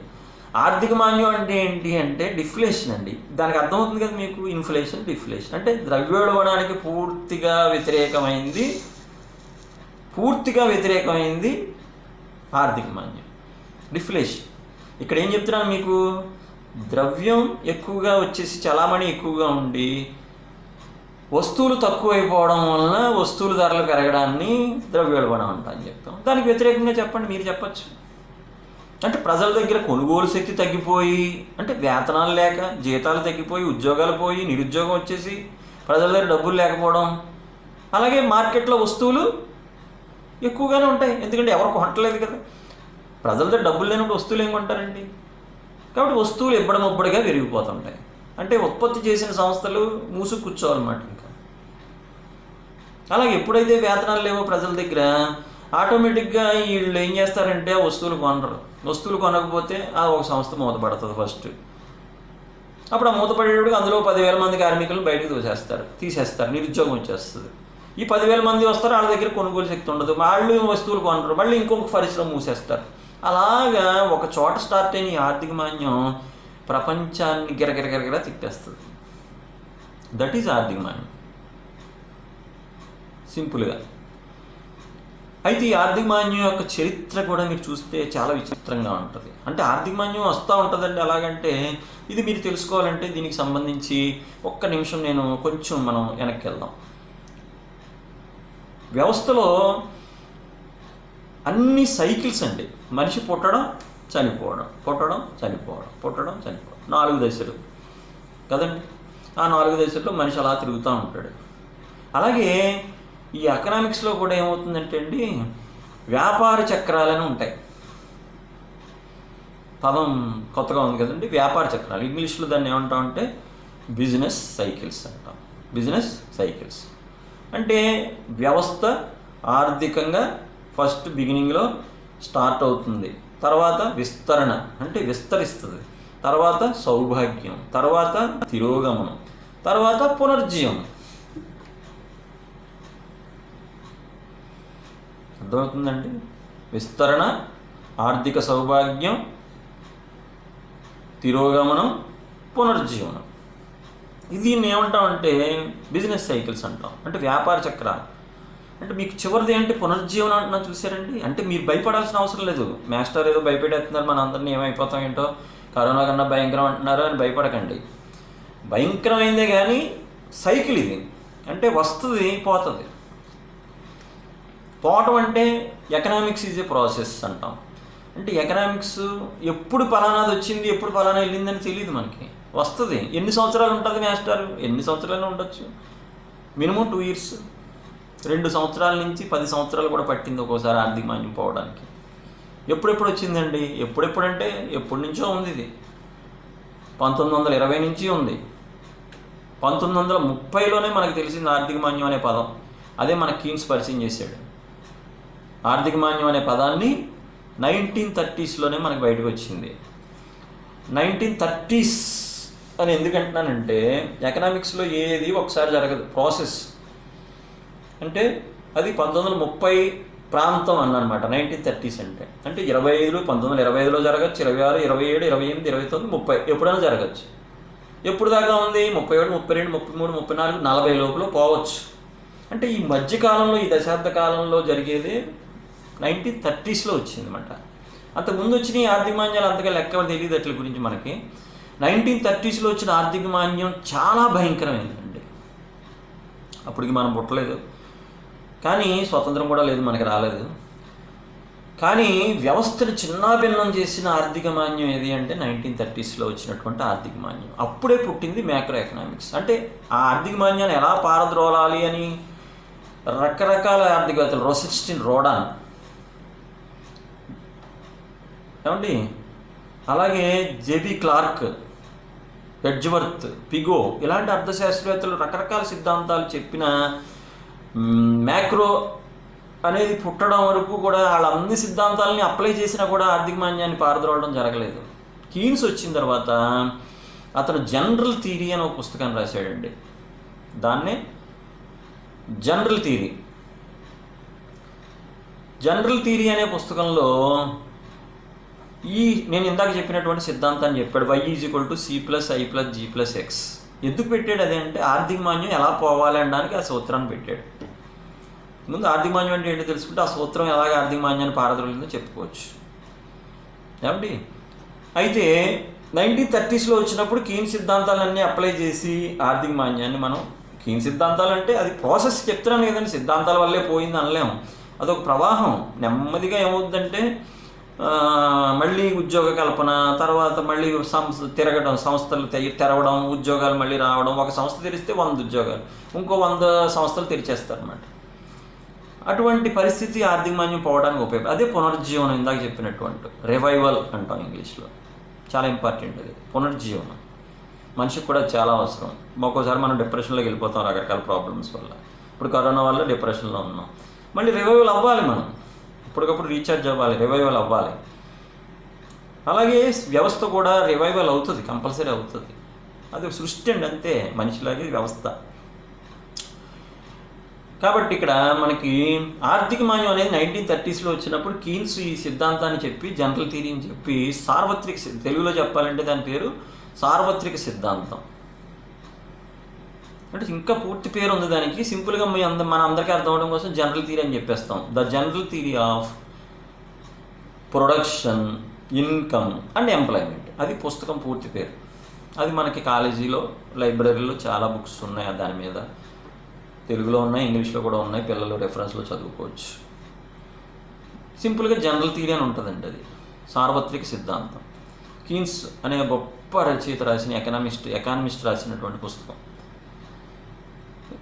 [SPEAKER 1] ఆర్థిక మాన్యం అంటే ఏంటి అంటే డిఫ్లేషన్ అండి. దానికి అర్థమవుతుంది కదా మీకు, ఇన్ఫ్లేషన్ డిఫ్లేషన్ అంటే ద్రవ్యోల్బణానికి పూర్తిగా వ్యతిరేకమైంది ఆర్థిక మాన్యం, డిఫ్లేషన్. ఇక్కడ ఏం చెప్తున్నాను మీకు, ద్రవ్యం ఎక్కువగా వచ్చేసి చలామణి ఎక్కువగా ఉండి వస్తువులు తక్కువైపోవడం వలన వస్తువుల ధరలు పెరగడాన్ని ద్రవ్యోల్బణం అంట అని చెప్తాం. దానికి వ్యతిరేకంగా చెప్పండి, మీరు చెప్పచ్చు. అంటే ప్రజల దగ్గర కొనుగోలు శక్తి తగ్గిపోయి, అంటే వేతనాలు లేక జీతాలు తగ్గిపోయి ఉద్యోగాలు పోయి నిరుద్యోగం వచ్చేసి ప్రజల దగ్గర డబ్బులు లేకపోవడం, అలాగే మార్కెట్లో వస్తువులు ఎక్కువగానే ఉంటాయి, ఎందుకంటే ఎవరు కొనట్లేదు కదా. ప్రజల దగ్గర డబ్బులు లేనప్పుడు వస్తువులు ఏం కొంటారండి, కాబట్టి వస్తువులు ఇబ్బడముబ్బడిగా పెరిగిపోతుంటాయి. అంటే ఉత్పత్తి చేసిన సంస్థలు మూసుకు కూర్చోవాలన్నమాట. ఇంకా అలాగే ఎప్పుడైతే వేతనాలు లేవో ప్రజల దగ్గర, ఆటోమేటిక్గా వీళ్ళు ఏం చేస్తారంటే వస్తువులు కొనరు. వస్తువులు కొనకపోతే ఆ ఒక సంస్థ మూతపడుతుంది ఫస్ట్. అప్పుడు ఆ మూతపడేటప్పుడు అందులో 10,000 మంది కార్మికులను బయటకు తీసేస్తారు, నిరుద్యోగం వచ్చేస్తుంది. ఈ 10,000 మంది వస్తారు, వాళ్ళ దగ్గర కొనుగోలు శక్తి ఉండదు, వాళ్ళు వస్తువులు కొనరు, మళ్ళీ ఇంకొక పరిశ్రమ మూసేస్తారు. అలాగా ఒక చోట స్టార్ట్ అయిన ఈ ఆర్థిక మాన్యం ప్రపంచాన్ని గిరగిరగిరగిర తిప్పేస్తుంది. దట్ ఈజ్ ఆర్థిక మాన్యం సింపుల్గా. అయితే ఈ ఆర్థిక మాన్యం యొక్క చరిత్ర కూడా మీరు చూస్తే చాలా విచిత్రంగా ఉంటుంది. అంటే ఆర్థిక మాన్యం వస్తూ ఉంటుందండి. అలాగంటే ఇది మీరు తెలుసుకోవాలంటే దీనికి సంబంధించి ఒక్క నిమిషం కొంచెం మనం వెనక్కి వెళ్దాం. వ్యవస్థలో అన్ని సైకిల్స్ అండి. మనిషి పుట్టడం చనిపోవడం, 4 దశలు కదండి. ఆ 4 దశల్లో మనిషి అలా తిరుగుతూ ఉంటాడు. అలాగే ఈ ఎకనామిక్స్లో కూడా ఏమవుతుందంటే అండి, వ్యాపార చక్రాలని ఉంటాయి. పదం కొత్తగా ఉంది కదండి, వ్యాపార చక్రాలు. ఇంగ్లీష్లో దాన్ని ఏమంటామంటే బిజినెస్ సైకిల్స్ అంటాం. బిజినెస్ సైకిల్స్ అంటే వ్యవస్థ ఆర్థికంగా ఫస్ట్ బిగినింగ్లో స్టార్ట్ అవుతుంది, తర్వాత విస్తరణ అంటే విస్తరిస్తుంది, తర్వాత సౌభాగ్యం, తర్వాత తిరోగమనం, తర్వాత పునర్జీవనం. అర్థమవుతుందండి? విస్తరణ, ఆర్థిక సౌభాగ్యం, తిరోగమనం, పునర్జీవనం. దీన్ని ఏమంటామంటే బిజినెస్ సైకిల్స్ అంటాం, అంటే వ్యాపార చక్రాలు. అంటే మీకు చివరిది ఏంటి, పునర్జీవనం అంటున్నా చూసారండి. అంటే మీరు భయపడాల్సిన అవసరం లేదు. మాస్టర్ ఏదో భయపెట్టేస్తున్నారు, మన అందరినీ ఏమైపోతాం ఏంటో, కరోనా కన్నా భయంకరం అంటున్నారు అని భయపడకండి. భయంకరమైందే కానీ సైకిల్ ఇది. అంటే వస్తుంది పోతుంది. పోవటం అంటే ఎకనామిక్స్ ఈజ్ ఏ ప్రాసెస్ అంటాం. అంటే ఎకనామిక్స్ ఎప్పుడు పలానాది వచ్చింది, ఎప్పుడు పలానా వెళ్ళిందని తెలియదు మనకి. వస్తుంది. ఎన్ని సంవత్సరాలు ఉంటుంది మాస్టర్? ఎన్ని సంవత్సరాలు ఉండొచ్చు, మినిమం 2 years, 2 సంవత్సరాల నుంచి 10 సంవత్సరాలు కూడా పట్టింది ఒక్కోసారి ఆర్థిక మాన్యం పోవడానికి. ఎప్పుడెప్పుడు వచ్చిందండి? ఎప్పుడెప్పుడంటే ఎప్పటి నుంచో ఉంది ఇది. 1920 నుంచి ఉంది. 1930లోనే మనకు తెలిసింది ఆర్థిక మాన్యం అనే పదం. అదే మన కీన్స్ పరిచయం చేశాడు. ఆర్థిక మాన్యం అనే పదాన్ని 1930sలోనే మనకు బయటకు వచ్చింది. 1930s అని ఎందుకంటున్నానంటే ఎకనామిక్స్లో ఏది ఒకసారి జరగదు, ప్రాసెస్. అంటే అది 1930 ప్రాంతం అన్నమాట 1930s అంటే. అంటే 1925లో జరగచ్చు, 26, 27, 28, 29, 30 ఎప్పుడైనా జరగచ్చు. ఎప్పుడు దాకా ఉంది? 31, 32, 33, 34, 40 లోపల పోవచ్చు. అంటే ఈ మధ్యకాలంలో, ఈ దశాబ్ద కాలంలో జరిగేది 1930sలో వచ్చిందన్నమాట. అంతకుముందు వచ్చిన ఈ ఆర్థిక మాన్యాలు అంతగా లెక్క తెలియదు అట్ల గురించి మనకి. 1930sలో వచ్చిన ఆర్థిక మాన్యం చాలా భయంకరమైందండి. అప్పటికి మనం పుట్టలేదు, కానీ స్వతంత్రం కూడా లేదు, మనకి రాలేదు. కానీ వ్యవస్థను చిన్నాభిన్నం చేసిన ఆర్థిక మాన్యం ఏది అంటే 1930sలో వచ్చినటువంటి ఆర్థిక మాన్యం. అప్పుడే పుట్టింది మ్యాక్రో ఎకనామిక్స్. అంటే ఆ ఆర్థిక మాన్యాన్ని ఎలా పారద్రోలాలి అని రకరకాల ఆర్థికవేత్తలు, రొసెస్టిన్ రోడాన్ ఏమండి, అలాగే జేబీ క్లార్క్, ఎడ్జ్వర్త్, పిగో ఇలాంటి అర్థశాస్త్రవేత్తలు రకరకాల సిద్ధాంతాలు చెప్పిన మ్యాక్రో అనేది పుట్టడం వరకు కూడా వాళ్ళ అన్ని సిద్ధాంతాలని అప్లై చేసినా కూడా ఆర్థిక మాంద్యాన్ని పారద్రోలడం జరగలేదు. కీన్స్ వచ్చిన తర్వాత అతను జనరల్ థియరీ అని ఒక పుస్తకాన్ని రాశాడండి. దాన్నే జనరల్ థియరీ అనే పుస్తకంలో నేను ఇందాక చెప్పినటువంటి సిద్ధాంతాన్ని చెప్పాడు. y=c+i+g+x. ఎందుకు పెట్టాడు అది అంటే ఆర్థిక మాంద్యం ఎలా పోవాలి అనడానికి ఆ సూత్రాన్ని పెట్టాడు. ముందు ఆర్థిక మాంద్యం అంటే ఏంటో తెలుసుకుంటే ఆ సూత్రం ఎలాగ ఆర్థిక మాంద్యాన్ని పారద్రోలిందో చెప్పుకోవచ్చు. ఏమండి, అయితే 1930s వచ్చినప్పుడు కీన్ సిద్ధాంతాలన్నీ అప్లై చేసి ఆర్థిక మాంద్యాన్ని మనం కీన్ సిద్ధాంతాలు అంటే అది ప్రాసెస్ చెప్తున్నాను కదండి, సిద్ధాంతాల వల్లే పోయింది అనలేము. అదొక ప్రవాహం. నెమ్మదిగా ఏమవుతుందంటే మళ్ళీ ఉద్యోగ కల్పన, తర్వాత మళ్ళీ తిరగడం, సంస్థలు తెరవడం, ఉద్యోగాలు మళ్ళీ రావడం. ఒక సంస్థ తెరిస్తే 100 ఉద్యోగాలు, ఇంకో 100 సంస్థలు తెరిచేస్తారన్నమాట. అటువంటి పరిస్థితి ఆర్థిక మాంద్యం పోవడానికి ఉపయోగం. అదే పునరుజ్జీవనం, ఇందాక చెప్పినటువంటి రివైవల్ అంటాం ఇంగ్లీష్లో. చాలా ఇంపార్టెంట్ అది పునరుజ్జీవనం. మనిషికి కూడా చాలా అవసరం. ఒక్కోసారి మనం డిప్రెషన్లోకి వెళ్ళిపోతాం రకరకాల ప్రాబ్లమ్స్ వల్ల. ఇప్పుడు కరోనా వల్ల డిప్రెషన్లో ఉన్నాం. మళ్ళీ రివైవల్ అవ్వాలి, మనం ఇప్పటికప్పుడు రీఛార్జ్ అవ్వాలి, రివైవల్ అవ్వాలి. అలాగే వ్యవస్థ కూడా రివైవల్ అవుతుంది, కంపల్సరీ అవుతుంది. అది సృష్టి అండి, అంతే మనిషిలాగే వ్యవస్థ. కాబట్టి ఇక్కడ మనకి ఆర్థిక మాంద్యం అనేది 1930s వచ్చినప్పుడు కీన్స్ ఈ సిద్ధాంతాన్ని చెప్పి, జనరల్ థియరీని చెప్పి, సార్వత్రిక, తెలుగులో చెప్పాలంటే దాని పేరు సార్వత్రిక సిద్ధాంతం. అంటే ఇంకా పూర్తి పేరు ఉంది దానికి. సింపుల్గా మన అందరికీ అర్థం అవడం కోసం జనరల్ థియరీ అని చెప్పేస్తాం. The general theory of production, income and employment, అది పుస్తకం పూర్తి పేరు. అది మనకి కాలేజీలో, లైబ్రరీలో చాలా బుక్స్ ఉన్నాయి దాని మీద. తెలుగులో ఉన్నాయి, ఇంగ్లీష్లో కూడా ఉన్నాయి. పిల్లలు రెఫరెన్స్లో చదువుకోవచ్చు. సింపుల్గా జనరల్ థియరీ అని ఉంటుందండి. అది సార్వత్రిక సిద్ధాంతం. కీన్స్ అనే గొప్ప రచయిత రాసిన ఎకానమిస్ట్ రాసినటువంటి పుస్తకం.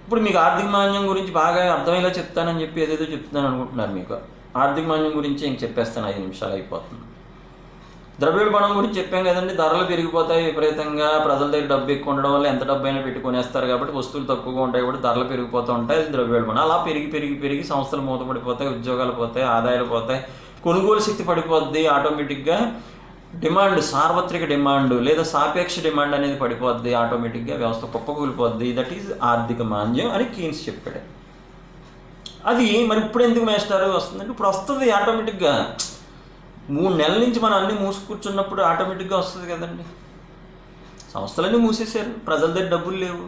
[SPEAKER 1] ఇప్పుడు మీకు ఆర్థిక మాంద్యం గురించి బాగా అర్థమయ్యేలా చెప్తానని చెప్పి ఏదేదో చెప్తున్నాను అనుకుంటున్నారు. మీకు ఆర్థిక మాంద్యం గురించి ఇంక చెప్పేస్తాను, 5 నిమిషాలు అయిపోతుంది. ద్రవ్యోల్బణం గురించి చెప్పాం కదండి. ధరలు పెరిగిపోతాయి విపరీతంగా, ప్రజల దగ్గర డబ్బు ఎక్కువ ఉండడం వల్ల ఎంత డబ్బు అయినా పెట్టుకునేస్తారు కాబట్టి వస్తువులు తక్కువగా ఉంటాయి కాబట్టి ధరలు పెరిగిపోతూ ఉంటాయి. అది ద్రవ్యోల్బణం. అలా పెరిగి సంస్థలు మూతపడిపోతాయి, ఉద్యోగాలు పోతాయి, ఆదాయాలు పోతాయి, కొనుగోలు శక్తి పడిపోద్ది. ఆటోమేటిక్గా డిమాండ్, సార్వత్రిక డిమాండ్ లేదా సాపేక్ష డిమాండ్ అనేది పడిపోద్ది. ఆటోమేటిక్గా వ్యవస్థ కుప్పకూలిపోద్ది. దట్ ఈజ్ ఆర్థిక మాంద్యం అని కీన్స్ చెప్పాడు. అది మరి ఇప్పుడు ఎందుకు మేస్టారు వస్తుందంటే, ఇప్పుడు వస్తుంది ఆటోమేటిక్గా. 3 నెలల నుంచి మనం అన్నీ కూర్చున్నప్పుడు ఆటోమేటిక్గా వస్తుంది కదండి. సంస్థలన్నీ మూసేశారు, ప్రజల దగ్గర డబ్బులు లేవు.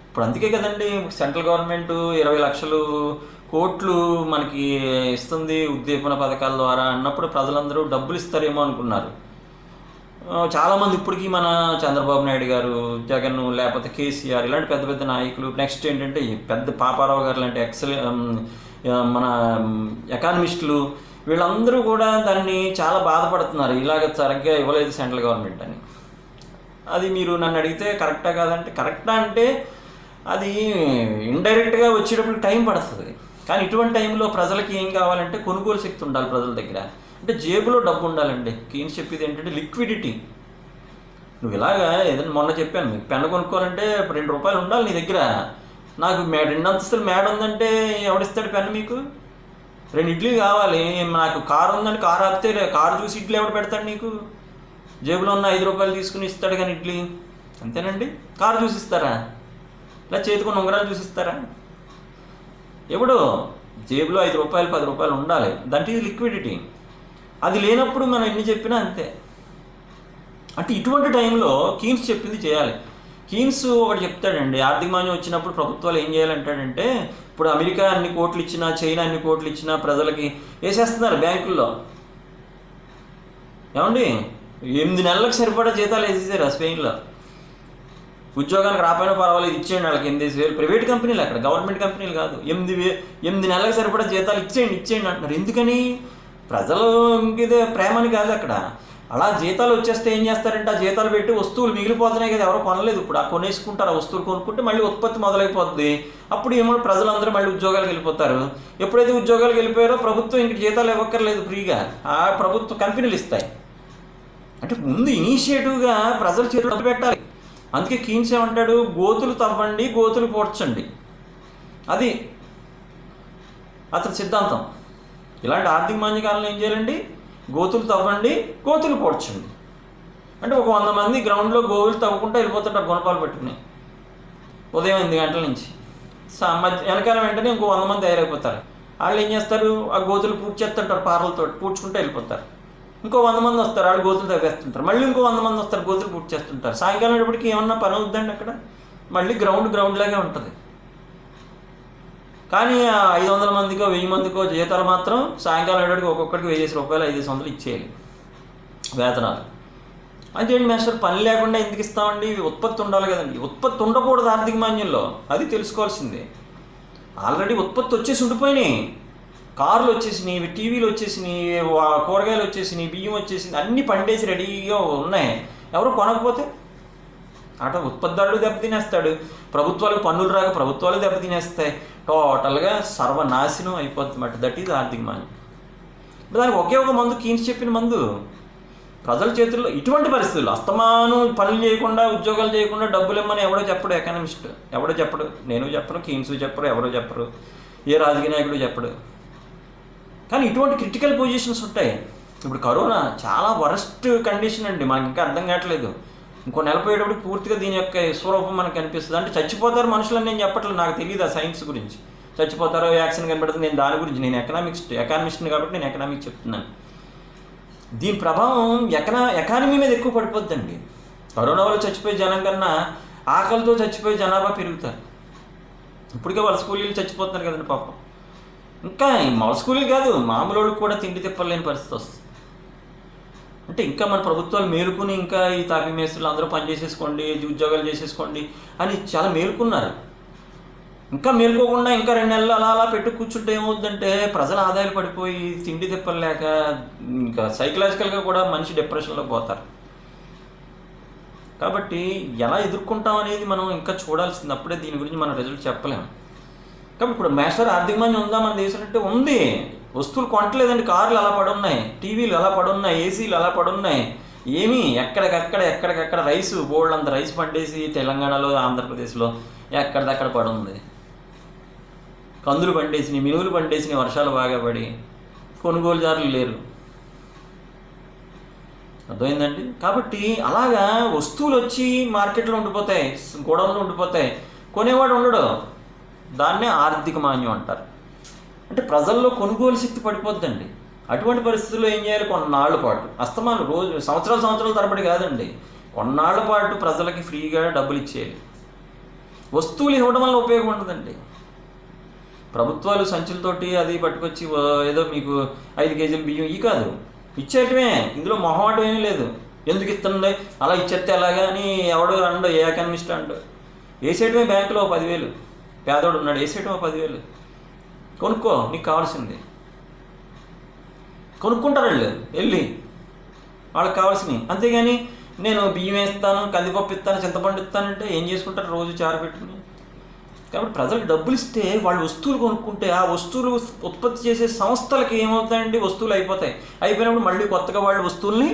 [SPEAKER 1] ఇప్పుడు అందుకే కదండి సెంట్రల్ గవర్నమెంట్ 20 లక్షల కోట్లు మనకి ఇస్తుంది ఉద్దీపన పథకాల ద్వారా అన్నప్పుడు ప్రజలందరూ డబ్బులు ఇస్తారేమో అనుకున్నారు చాలామంది. ఇప్పటికీ మన చంద్రబాబు నాయుడు గారు, జగన్, లేకపోతే కేసీఆర్ ఇలాంటి పెద్ద పెద్ద నాయకులు, నెక్స్ట్ ఏంటంటే పెద్ద పాపారావు గారు లాంటి మన ఎకానమిస్టులు, వీళ్ళందరూ కూడా దాన్ని చాలా బాధపడుతున్నారు. ఇలాగ సరిగ్గా ఇవ్వలేదు సెంట్రల్ గవర్నమెంట్ అని. అది మీరు నన్ను అడిగితే కరెక్టా కాదంటే, కరెక్టా అంటే అది ఇండైరెక్ట్గా వచ్చేటప్పుడు టైం పడుతుంది. కానీ ఇటువంటి టైంలో ప్రజలకి ఏం కావాలంటే కొనుగోలు శక్తి ఉండాలి ప్రజల దగ్గర. అంటే జేబులో డబ్బు ఉండాలండి. కీన్స్ చెప్పేది ఏంటంటే లిక్విడిటీ. నువ్వు ఇలాగా ఏదైనా మొన్న చెప్పాను, మీకు పెన్ను కొనుక్కోవాలంటే 2 రూపాయలు ఉండాలి నీ దగ్గర. నాకు 2 అంతస్తులు మేడ ఉందంటే ఎవడిస్తాడు పెన్ను మీకు? 2 ఇడ్లీ కావాలి. నాకు కారు ఉందంటే కారు ఆపితే కారు చూసి ఇడ్లీ ఎవడు పెడతాడు నీకు? జేబులో ఉన్న 5 రూపాయలు తీసుకుని ఇస్తాడు కానీ ఇడ్లీ. అంతేనండి. కారు చూసిస్తారా? ఇలా చేతికొని ఉంగరాలు చూసిస్తారా? ఎప్పుడు జేబులో 5 రూపాయలు 10 రూపాయలు ఉండాలి. That is liquidity. అది లేనప్పుడు మనం ఎన్ని చెప్పినా అంతే. అంటే ఇటువంటి టైంలో కీన్స్ చెప్పింది చేయాలి. కీన్స్ ఒకటి చెప్తాడండి, ఆర్థిక మాంద్యం వచ్చినప్పుడు ప్రభుత్వాలు ఏం చేయాలంటాడంటే, ఇప్పుడు అమెరికా అన్ని కోట్లు ఇచ్చినా, చైనా అన్ని కోట్లు ఇచ్చినా ప్రజలకి వేసేస్తున్నారు బ్యాంకుల్లో. ఏమండి 8 నెలలకు సరిపడా జీతాలు వేసేసారు స్పెయిన్లో. ఉద్యోగానికి రాపోయినా పర్వాలేదు ఇచ్చేయండి వాళ్ళకి 8,000. ప్రైవేట్ కంపెనీలు, అక్కడ గవర్నమెంట్ కంపెనీలు కాదు. 8 నెలలకు సరిపడా జీతాలు ఇచ్చేయండి అంటున్నారు. ఎందుకని? ప్రజలు ఇంకేదే ప్రేమని కాదు అక్కడ. అలా జీతాలు వచ్చేస్తే ఏం చేస్తారంటే ఆ జీతాలు పెట్టి వస్తువులు మిగిలిపోతున్నాయి కదా, ఎవరో కొనలేదు. ఇప్పుడు ఆ కొనేసుకుంటారు, ఆ వస్తువులు కొనుక్కుంటే మళ్ళీ ఉత్పత్తి మొదలైపోద్ది. అప్పుడు ఏమో ప్రజలందరూ మళ్ళీ ఉద్యోగాలకు వెళ్ళిపోతారు. ఎప్పుడైతే ఉద్యోగాలకు వెళ్ళిపోయారో ప్రభుత్వం ఇంక జీతాలు ఇవ్వక్కర్లేదు, ఫ్రీగా ఆ ప్రభుత్వ కంపెనీలు ఇస్తాయి. అంటే ముందు ఇనిషియేటివ్గా ప్రజల చేతులు పెట్టాలి. అందుకే కీన్స్ ఏమంటాడు, గోతులు తవ్వండి, గోతులు పూడ్చండి. అది అతని సిద్ధాంతం. ఇలాంటి ఆర్థిక మాంద్యకాలంలో ఏం చేయాలండి, గోతులు తవ్వండి, గోతులు పూడ్చండి. అంటే ఒక 100 మంది గ్రౌండ్లో గోతులు తవ్వుకుంటూ వెళ్ళిపోతుంటారు గుణపాలు పెట్టుకుని, ఉదయం 8 గంటల నుంచి. వెనకాల వెంటనే ఇంకో 100 మంది తయారైపోతారు. వాళ్ళు ఏం చేస్తారు, ఆ గోతులు పూడ్చేస్తుంటారు, పారలతో పూడ్చుకుంటూ వెళ్ళిపోతారు. ఇంకో 100 మంది వస్తారు, వాళ్ళు గోతులు తవ్వేస్తుంటారు. మళ్ళీ ఇంకో 100 మంది వస్తారు, గోతులు పూడ్చేస్తుంటారు. సాయంకాలం అయ్యేప్పటికి ఏమన్నా పని అవుద్దండి అక్కడ, మళ్ళీ గ్రౌండ్ లాగే ఉంటుంది. కానీ 500 మందికో 1000 మందికో జీతాలు మాత్రం సాయంకాలం అయ్యేటికి ఒక్కొక్కడికి 1000 రూపాయలు 500 ఇచ్చేయాలి వేతనాలు. అదేంటి మాస్టర్, పని లేకుండా ఎందుకు ఇస్తామండి, ఉత్పత్తి ఉండాలి కదండి. ఉత్పత్తి ఉండకూడదు ఆర్థిక మాన్యంలో, అది తెలుసుకోవాల్సిందే. ఆల్రెడీ ఉత్పత్తి వచ్చేసి ఉండిపోయినాయి, కార్లు వచ్చేసినాయి, టీవీలు వచ్చేసినాయి, కూరగాయలు వచ్చేసినాయి, బియ్యం వచ్చేసింది, అన్నీ పండేసి రెడీగా ఉన్నాయి. ఎవరు కొనకపోతే ఉత్పత్తిదారుడు దెబ్బతినేస్తాడు, ప్రభుత్వాలకు పన్నులు రాక ప్రభుత్వాలు దెబ్బతినేస్తాయి. టోటల్గా సర్వనాశనం అయిపోతుంది అన్నమాట. దట్ ఈజ్ ఆర్థిక మాన్యం. దానికి ఒకే ఒక మందు, కీన్స్ చెప్పిన మందు. ప్రజల చేతుల్లో ఇటువంటి పరిస్థితులు, అస్తమానం పనులు చేయకుండా, ఉద్యోగాలు చేయకుండా డబ్బులు ఇమ్మని ఎవడో చెప్పడు ఎకనామిస్ట్, ఎవడో చెప్పడు. నేను చెప్పను, కీన్స్ చెప్పరు, ఎవరో చెప్పరు, ఏ రాజకీయ నాయకుడు చెప్పడు. కానీ ఇటువంటి క్రిటికల్ పొజిషన్స్ ఉంటాయి. ఇప్పుడు కరోనా చాలా వరస్ట్ కండిషన్ అండి, మనకి ఇంకా అర్థం కావట్లేదు. ఇంకో నెల పోయేటప్పుడు పూర్తిగా దీని యొక్క స్వరూపం మనకు కనిపిస్తుంది. అంటే చచ్చిపోతారు మనుషులని నేను చెప్పట్లేదు, నాకు తెలియదు ఆ సైన్స్ గురించి. చచ్చిపోతారో వ్యాక్సిన్ కనబడుతుంది, నేను దాని గురించి, నేను ఎకానమిస్ట్ని కాబట్టి నేను ఎకనామిక్స్ చెప్తున్నాను. దీని ప్రభావం ఎకానమీ మీద ఎక్కువ పడిపోద్దండి. కరోనా వల్ల చచ్చిపోయే జనం కన్నా ఆకలితో చచ్చిపోయే జనాభా పెరుగుతారు. ఇప్పటికే వలస కూలీలు చచ్చిపోతున్నారు కదండి పాపం. ఇంకా వలస కూలీలు కాదు, మామూలు వాళ్ళకి కూడా తిండి తిప్పలేని పరిస్థితి వస్తుంది. అంటే ఇంకా మన ప్రభుత్వాలు మేలుకుని, ఇంకా ఈ తాపీ మేస్త్రులు అందరూ పని చేసేసుకోండి, ఉద్యోగాలు చేసేసుకోండి అని చాలా మేలుకున్నారు. ఇంకా మేలుకోకుండా ఇంకా 2 నెలలు అలా పెట్టి కూర్చుంటే ఏమవుతుందంటే, ప్రజల ఆదాయాలు పడిపోయి తిండి తిప్పలేక ఇంకా సైకలాజికల్గా కూడా మనిషి డిప్రెషన్లో పోతారు. కాబట్టి ఎలా ఎదుర్కొంటాం అనేది మనం ఇంకా చూడాల్సింది. అప్పుడే దీని గురించి మనం రిజల్ట్ చెప్పలేము. కాబట్టి ఇప్పుడు మాస్టర్ ఆర్థిక మాంద్యం ఉందా మన దేశం అంటే ఉంది. వస్తువులు కొనట్లేదండి, కార్లు అలా పడున్నాయి, టీవీలు అలా పడున్నాయి, ఏసీలు అలా పడున్నాయి. ఏమీ ఎక్కడికక్కడ రైసు, బోల్డ్ అంత రైస్ పండేసి తెలంగాణలో, ఆంధ్రప్రదేశ్లో ఎక్కడిదక్కడ పడుంది. కందులు పండేసినాయి, మినువులు పండేసినాయి, వర్షాలు బాగా పడి కొనుగోలుదారులు లేరు. అర్థమైందండి. కాబట్టి అలాగా వస్తువులు వచ్చి మార్కెట్లో ఉండిపోతాయి, గోడౌన్లో ఉండిపోతాయి, కొనేవాడు ఉండడు. దాన్నే ఆర్థిక మాంద్యం అంటారు. అంటే ప్రజల్లో కొనుగోలు శక్తి పడిపోద్దండి. అటువంటి పరిస్థితుల్లో ఏం చేయాలి, కొన్నాళ్ల పాటు, అస్తమానం రోజు సంవత్సరాల తరబడి కాదండి, కొన్నాళ్ల పాటు ప్రజలకి ఫ్రీగా డబ్బులు ఇచ్చేయాలి. వస్తువులు ఇవ్వడం వల్ల ఉపయోగం ఉండదండి. ప్రభుత్వాలు సంచులతోటి అది పట్టుకొచ్చి ఏదో మీకు 5 కేజీలు బియ్యం ఈ కాదు, ఇచ్చేయటమే. ఇందులో మొహమాటం ఏమీ లేదు. ఎందుకు ఇస్తుంది అలా ఇచ్చేస్తే ఎలాగా అని ఎవడు అండు, ఏ ఎకనామిస్ట్ అండు. వేసేయటమే బ్యాంకులో 10,000, పేదోడు ఉన్నాడు, వేసేయటం 10,000, కొనుక్కో, నీకు కావాల్సింది కొనుక్కుంటారు వాళ్ళు వెళ్ళి, వాళ్ళకి కావాల్సినవి. అంతేగాని నేను బియ్యం వేస్తాను, కందిపప్పు ఇస్తాను, చింతపండు ఇస్తానంటే ఏం చేసుకుంటారు, రోజు చారు పెట్టుకుని. కాబట్టి ప్రజలకు డబ్బులు ఇస్తే వాళ్ళు వస్తువులు కొనుక్కుంటే, ఆ వస్తువులు ఉత్పత్తి చేసే సంస్థలకి ఏమవుతాయండి, వస్తువులు అయిపోతాయి. అయిపోయినప్పుడు మళ్ళీ కొత్తగా వాళ్ళు వస్తువుల్ని,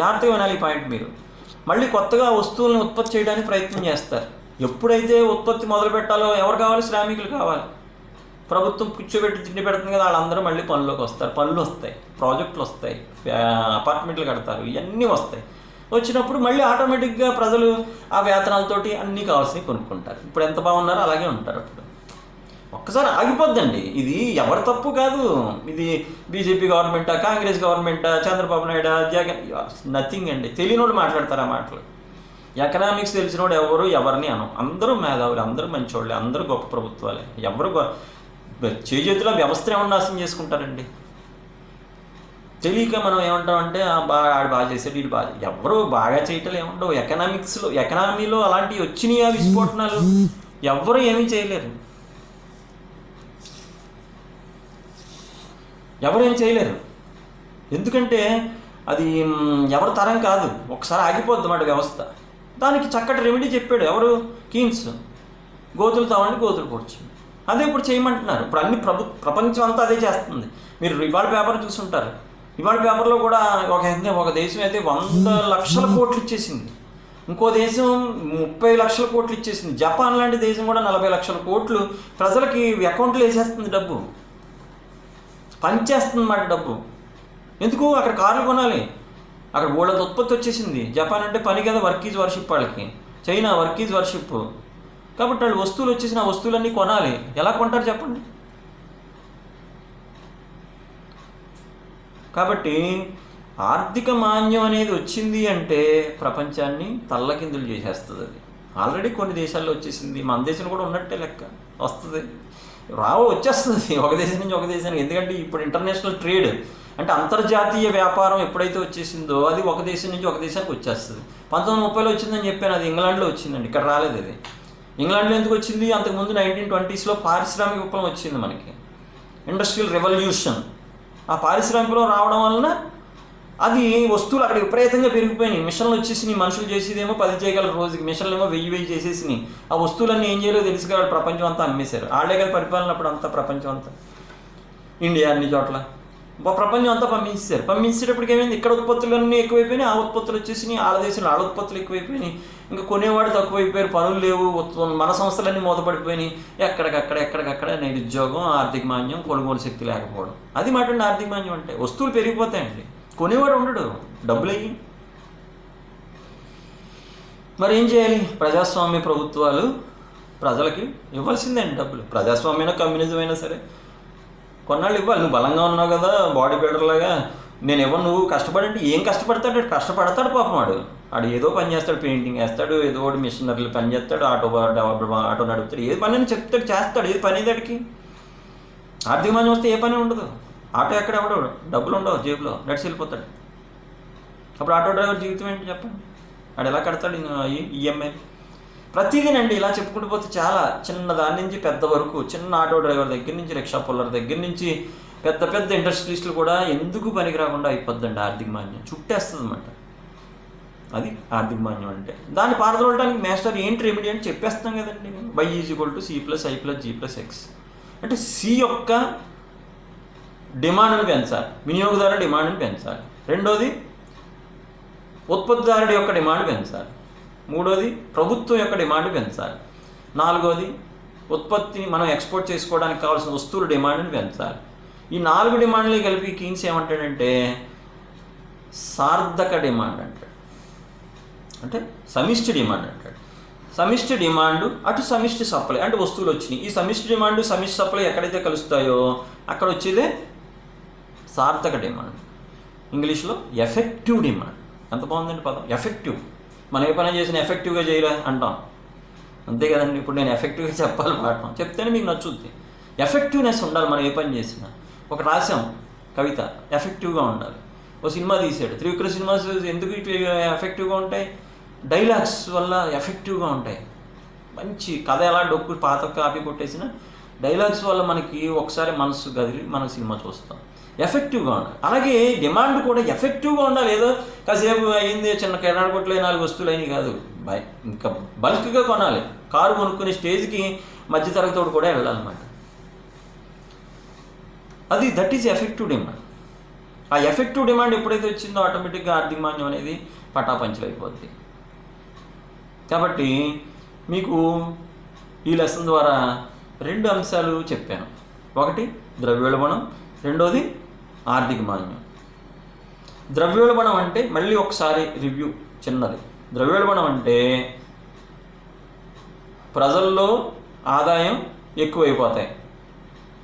[SPEAKER 1] జాగ్రత్తగా వినాలి ఈ పాయింట్ మీరు, మళ్ళీ కొత్తగా వస్తువుల్ని ఉత్పత్తి చేయడానికి ప్రయత్నం చేస్తారు. ఎప్పుడైతే ఉత్పత్తి మొదలు పెట్టాలో ఎవరు కావాలి, శ్రామికులు కావాలి. ప్రభుత్వం కూర్చోబెట్టి తిండి పెడుతుంది కదా, వాళ్ళందరూ మళ్ళీ పనులకు వస్తారు, పనులు వస్తాయి, ప్రాజెక్టులు వస్తాయి, అపార్ట్మెంట్లు కడతారు, ఇవన్నీ వస్తాయి. వచ్చినప్పుడు మళ్ళీ ఆటోమేటిక్గా ప్రజలు ఆ వేతనాలతోటి అన్నీ కావాల్సినవి కొనుక్కుంటారు. ఇప్పుడు ఎంత బాగున్నారో అలాగే ఉంటారు. అప్పుడు ఒక్కసారి ఆగిపోద్దండి. ఇది ఎవరి తప్పు కాదు, ఇది బీజేపీ గవర్నమెంటా, కాంగ్రెస్ గవర్నమెంటా, చంద్రబాబు నాయుడు, జగన్, నథింగ్ అండి. తెలియనోడు మాట్లాడతారు ఆ మాటలు. ఎకనామిక్స్ తెలిసినోడు ఎవరిని అనం. అందరూ మేధావులు, అందరూ మంచివాళ్ళే, అందరూ గొప్ప ప్రభుత్వాలే. ఎవరు చేతిలో వ్యవస్థ ఏమన్నా నాశనం చేసుకుంటారండి. తెలియక మనం ఏమంటామంటే ఆడు బాగా చేసాడు, వీడు బాగా, ఎవరు బాగా చేయటం ఏముండవు. ఎకనామీలో అలాంటివి వచ్చినాయి విస్ఫోటనాలు, ఎవరు ఏమీ చేయలేరు, ఎవరేం చేయలేరు. ఎందుకంటే అది ఎవరి తరం కాదు, ఒకసారి ఆగిపోద్ది మాట వ్యవస్థ. దానికి చక్కటి రెమెడీ చెప్పాడు ఎవరు, కీన్స్. గోతులు తవ్వండి, గోతులు పొడ్చండి. అదే ఇప్పుడు చేయమంటున్నారు. ఇప్పుడు అన్ని ప్రపంచం అంతా అదే చేస్తుంది. మీరు ఇవాళ పేపర్ చూసుంటారు. ఇవాళ పేపర్లో కూడా ఒక దేశం అయితే 100 లక్షల కోట్లు ఇచ్చేసింది. ఇంకో దేశం 30 లక్షల కోట్లు ఇచ్చేసింది. జపాన్ లాంటి దేశం కూడా 40 లక్షల కోట్లు ప్రజలకి అకౌంట్లో వేసేస్తుంది, డబ్బు పంచేస్తుంది అన్నమాట. డబ్బు ఎందుకు? అక్కడ కార్లు కొనాలి, అక్కడ బోల్డంత ఉత్పత్తి వచ్చేసింది. జపాన్ అంటే పని కదా, వర్క్ ఈజ్ వర్షిప్ వాళ్ళకి. China work is worship. కాబట్టి వాళ్ళు వస్తువులు వచ్చేసిన ఆ వస్తువులన్నీ కొనాలి. ఎలా కొంటారు చెప్పండి? కాబట్టి ఆర్థిక మాంద్యం అనేది వచ్చింది అంటే ప్రపంచాన్ని తల్లకిందులు చేసేస్తుంది. అది ఆల్రెడీ కొన్ని దేశాల్లో వచ్చేసింది, మన దేశం కూడా ఉన్నట్టే లెక్క. వస్తుంది, వచ్చేస్తుంది ఒక దేశం నుంచి ఒక దేశానికి. ఎందుకంటే ఇప్పుడు ఇంటర్నేషనల్ ట్రేడ్ అంటే అంతర్జాతీయ వ్యాపారం ఎప్పుడైతే వచ్చేసిందో అది ఒక దేశం నుంచి ఒక దేశానికి వచ్చేస్తుంది. 1930లో వచ్చిందని చెప్పాను, అది ఇంగ్లాండ్లో వచ్చిందండి, ఇక్కడ రాలేదు. అది ఇంగ్లాండ్లో ఎందుకు వచ్చింది? అంతకుముందు 1920sలో పారిశ్రామిక విప్లవం వచ్చింది మనకి, ఇండస్ట్రియల్ రెవల్యూషన్. ఆ పారిశ్రామికలో రావడం వలన అది వస్తువులు అక్కడ విపరీతంగా పెరిగిపోయినాయి. మిషన్లు వచ్చేసినాయి, మనుషులు చేసేదేమో 10 చేయగలరు రోజుకి, మిషన్లు ఏమో 1000 చేసేసినాయి. ఆ వస్తువులన్నీ ఏం చేయలేదో తెలుసు కదా, ప్రపంచం అంతా అమ్మేశారు. ఆడే కదా పరిపాలన అప్పుడు అంతా, ప్రపంచం అంతా, ఇండియా అన్ని చోట్ల ప్రపంచం అంతా పంపించేటప్పటికి ఏమైంది? ఇక్కడ ఉత్పత్తులన్నీ ఎక్కువైపోయినాయి, ఆ ఉత్పత్తులు వచ్చేసినాయి. ఆడ దేశంలో ఆడ ఉత్పత్తులు ఎక్కువైపోయినాయి, ఇంకా కొనేవాడు తక్కువైపోయారు, పనులు లేవు, మన సంస్థలన్నీ మూతపడిపోయినాయి. ఎక్కడికక్కడ నిరుద్యోగం, ఆర్థిక మాంద్యం, కొనుగోలు శక్తి లేకపోవడం. అది మాట ఆర్థిక మాంద్యం అంటే. వస్తువులు పెరిగిపోతాయండి, కొనేవాడు ఉండడు, డబ్బులు అయ్యి. మరి ఏం చేయాలి? ప్రజాస్వామ్య ప్రభుత్వాలు ప్రజలకి ఇవ్వాల్సిందే అండి డబ్బులు. ప్రజాస్వామ్యమైనా కమ్యూనిజం అయినా సరే కొన్నాళ్ళు ఇవ్వాలి. నువ్వు బలంగా ఉన్నావు కదా, బాడీ బిల్డర్ లాగా, నేను ఇవ్వను. నువ్వు కష్టపడంటే ఏం కష్టపడతాడు? కష్టపడతాడు పాపం. ఆడు ఏదో పని చేస్తాడు, పెయింటింగ్ వేస్తాడు, ఏదో ఒకటి మిషనరీలు పని చేస్తాడు, ఆటో నడుపుతాడు, ఏ పని అని చెప్తాడు, చేస్తాడు. ఏది పని దాడికి? ఆర్థిక మాంద్యం వస్తే ఏ పని ఉండదు. ఆటో ఎక్కడ ఎవడవు, డబ్బులు ఉండవు జేబులో, నడిచి వెళ్ళిపోతాడు. అప్పుడు ఆటో డ్రైవర్ జీవితం ఏంటి చెప్పండి? ఆడు ఎలా కడతాడు ఈఎంఐ? ప్రతిదీనండి ఇలా చెప్పుకుంటూ పోతే చాలా, చిన్న దాని నుంచి పెద్ద వరకు, చిన్న ఆటో డ్రైవర్ దగ్గర నుంచి, రిక్షా పుల్లర్ దగ్గర నుంచి, పెద్ద పెద్ద ఇండస్ట్రీస్లు కూడా ఎందుకు పనికి రాకుండా అయిపోద్దండి ఆర్థిక మాంద్యం. చుట్టేస్తుంది అన్నమాట. అది ఆర్థిక మాంద్యం అంటే. దాన్ని పారదోలడానికి మాస్టర్ ఏంటి రెమెడీ అని చెప్పేస్తాం కదండి. y = c + i + g + x. అంటే సి యొక్క డిమాండ్ని పెంచాలి, వినియోగదారు డిమాండ్ని పెంచాలి. రెండోది ఉత్పత్తిదారుడి యొక్క డిమాండ్ పెంచాలి. మూడోది ప్రభుత్వం యొక్క డిమాండ్ పెంచాలి. నాలుగోది ఉత్పత్తిని మనం ఎక్స్పోర్ట్ చేసుకోవడానికి కావాల్సిన వస్తువుల డిమాండ్ని పెంచాలి. ఈ 4 డిమాండ్లు కలిపి కీన్స్ ఏమంటాడంటే సార్థక డిమాండ్ అంటాడు, అంటే సమిష్టి డిమాండ్ అంటాడు. సమిష్టి డిమాండ్ అటు సమిష్టి సప్లై, అంటే వస్తువులు వచ్చినాయి. ఈ సమిష్టి డిమాండ్ సమిష్టి సప్లై ఎక్కడైతే కలుస్తాయో అక్కడ వచ్చేదే సార్థక డిమాండ్. ఇంగ్లీష్లో ఎఫెక్టివ్ డిమాండ్. ఎంత బాగుందండి పదం, ఎఫెక్టివ్. మనం ఏ పని చేసినా ఎఫెక్టివ్గా చేయలే అంటాం, అంతే కదండి. ఇప్పుడు నేను ఎఫెక్టివ్గా చెప్పాలి పాఠం, చెప్తేనే మీకు నచ్చుద్ది. ఎఫెక్టివ్నెస్ ఉండాలి మనం ఏ పని చేసినా. ఒక రాసాం కవిత, ఎఫెక్టివ్గా ఉండాలి. ఒక సినిమా తీసాడు, త్రివిక్రమ్ సినిమాస్ ఎందుకు ఎఫెక్టివ్గా ఉంటాయి? డైలాగ్స్ వల్ల ఎఫెక్టివ్గా ఉంటాయి. మంచి కథ ఎలా డొక్కు పాత కాపీ కొట్టేసిన డైలాగ్స్ వల్ల మనకి ఒకసారి మనసు గదిలి మనం సినిమా చూస్తాం. ఎఫెక్టివ్గా ఉండాలి. అలాగే డిమాండ్ కూడా ఎఫెక్టివ్గా ఉండాలి. ఏదో కాసేపు అయింది, చిన్న కిరాణా కొట్లో 4 వస్తువులు అయినాయి కాదు, ఇంకా బల్క్గా కొనాలి. కారు కొనుక్కునే స్టేజ్కి మధ్యతరగతోడు కూడా వెళ్ళాలన్నమాట. అది దట్ ఈజ్ ఎఫెక్టివ్ డిమాండ్. ఆ ఎఫెక్టివ్ డిమాండ్ ఎప్పుడైతే వచ్చిందో ఆటోమేటిక్గా ఆర్థిక మాంద్యం అనేది పటాపంచలు అయిపోద్ది. కాబట్టి మీకు ఈ లెసన్ ద్వారా 2 అంశాలు చెప్పాను. ఒకటి ద్రవ్యోల్బణం, రెండోది ఆర్థిక మాంద్యం. ద్రవ్యోల్బణం అంటే మళ్ళీ ఒకసారి రివ్యూ చిన్నది. ద్రవ్యోల్బణం అంటే ప్రజల్లో ఆదాయం ఎక్కువైపోతాయి,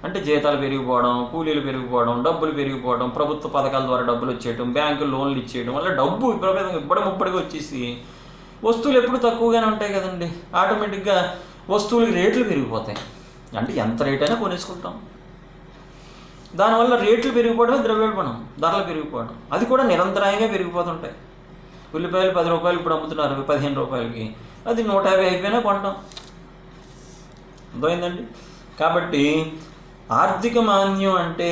[SPEAKER 1] అంటే జీతాలు పెరిగిపోవడం, కూలీలు పెరిగిపోవడం, డబ్బులు పెరిగిపోవడం, ప్రభుత్వ పథకాల ద్వారా డబ్బులు వచ్చేయడం, బ్యాంకులు లోన్లు ఇచ్చేయడం వల్ల డబ్బు విపరీతంగా ముప్పడిగా వచ్చేసి వస్తువులు ఎప్పుడు తక్కువగానే ఉంటాయి కదండి. ఆటోమేటిక్గా వస్తువులకి రేట్లు పెరిగిపోతాయి. అంటే ఎంత రేట్ అయినా కొనేసుకుంటాం. దానివల్ల రేట్లు పెరిగిపోవడమే ద్రవ్యోల్బణం, ధరలు పెరిగిపోవడం. అది కూడా నిరంతరాయంగా పెరిగిపోతుంటాయి. ఉల్లిపాయలు 10 రూపాయలు ఇప్పుడు అమ్ముతున్నారు 15 రూపాయలకి, అది 150 అయిపోయినా కొంటాం. అర్థమైందండి. కాబట్టి ఆర్థిక మాంద్యం అంటే,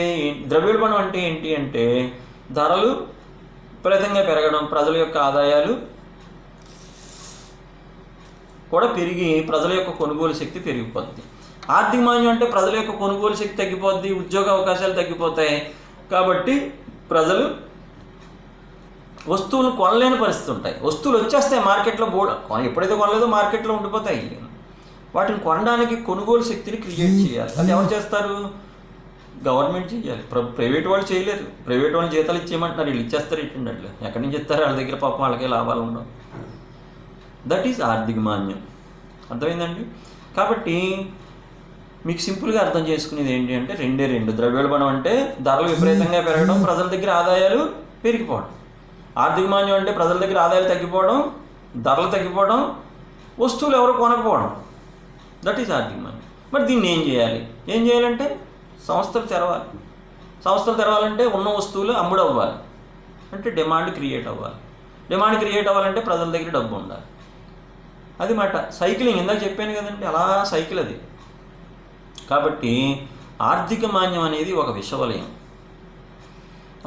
[SPEAKER 1] ద్రవ్యోల్బణం అంటే ఏంటి అంటే ధరలు విపరీతంగా పెరగడం, ప్రజల యొక్క ఆదాయాలు కూడా పెరిగి ప్రజల యొక్క కొనుగోలు శక్తి పెరిగిపోద్ది. ఆర్థిక మాంద్యం అంటే ప్రజల యొక్క కొనుగోలు శక్తి తగ్గిపోద్ది, ఉద్యోగ అవకాశాలు తగ్గిపోతాయి. కాబట్టి ప్రజలు వస్తువులు కొనలేని పరిస్థితి ఉంటాయి. వస్తువులు వచ్చేస్తాయి మార్కెట్లో, ఎప్పుడైతే కొనలేదో మార్కెట్లో ఉండిపోతాయి. వాటిని కొనడానికి కొనుగోలు శక్తిని క్రియేట్ చేయాలి. అది ఎవరు చేస్తారు? గవర్నమెంట్ చేయాలి. ప్రైవేట్ వాళ్ళు చేయలేరు. ప్రైవేట్ వాళ్ళు జీతాలు ఇచ్చేయమంటున్నారు, వీళ్ళు ఇచ్చేస్తారు. ఇట్టుండట్లు ఎక్కడి నుంచి ఇస్తారు? వాళ్ళ దగ్గర పాపం వాళ్ళకే లాభాలు ఉండవు. దట్ ఈజ్ ఆర్థిక మాన్యం. అర్థమైందండి? కాబట్టి మీకు సింపుల్గా అర్థం చేసుకునేది ఏంటి అంటే రెండు. ద్రవ్యోల్బణం అంటే ధరలు విపరీతంగా పెరగడం, ప్రజల దగ్గర ఆదాయాలు పెరిగిపోవడం. ఆర్థిక మాన్యం అంటే ప్రజల దగ్గర ఆదాయాలు తగ్గిపోవడం, ధరలు తగ్గిపోవడం, వస్తువులు ఎవరు కొనకపోవడం. దట్ ఈజ్ ఆర్థిక మాన్యం. మరి దీన్ని ఏం చేయాలంటే సంస్థలు తెరవాలి. సంస్థలు తెరవాలంటే ఉన్న వస్తువులు అమ్ముడవ్వాలి, అంటే డిమాండ్ క్రియేట్ అవ్వాలి. డిమాండ్ క్రియేట్ అవ్వాలంటే ప్రజల దగ్గర డబ్బు ఉండాలి. అది మాట సైక్లింగ్. ఇందాక చెప్పాను కదండి, అలా సైకిల్ అది. కాబట్టి ఆర్థిక మాన్యం అనేది ఒక విషవలయం.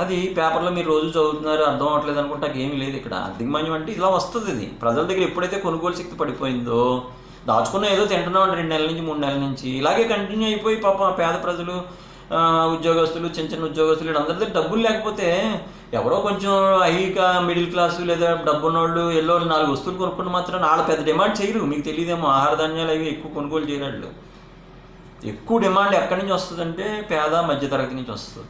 [SPEAKER 1] అది పేపర్లో మీరు రోజు చదువుతున్నారు, అర్థం అవ్వట్లేదు అనుకుంటా ఏమీ లేదు. ఇక్కడ ఆర్థిక మాన్యం అంటే ఇలా వస్తుంది. ఇది ప్రజల దగ్గర ఎప్పుడైతే కొనుగోలు శక్తి పడిపోయిందో, దాచుకున్న ఏదో తింటున్నాం 2 నెలల నుంచి 3 నెలల నుంచి, ఇలాగే కంటిన్యూ అయిపోయి పాప పేద ప్రజలు, ఉద్యోగస్తులు, చిన్న ఉద్యోగస్తులు, వీళ్ళందరి దగ్గర డబ్బులు లేకపోతే ఎవరో కొంచెం హైగా మిడిల్ క్లాసు లేదా డబ్బున్న వాళ్ళు ఎల్లో 4 వస్తువులు కొనుక్కుని మాత్రం వాళ్ళు పెద్ద డిమాండ్ చేయరు. మీకు తెలియదేమో, ఆహార ధాన్యాలు అవి ఎక్కువ కొనుగోలు చేయరాళ్ళు. ఎక్కువ డిమాండ్ ఎక్కడి నుంచి వస్తుందంటే పేద మధ్యతరగతి నుంచి వస్తుంది.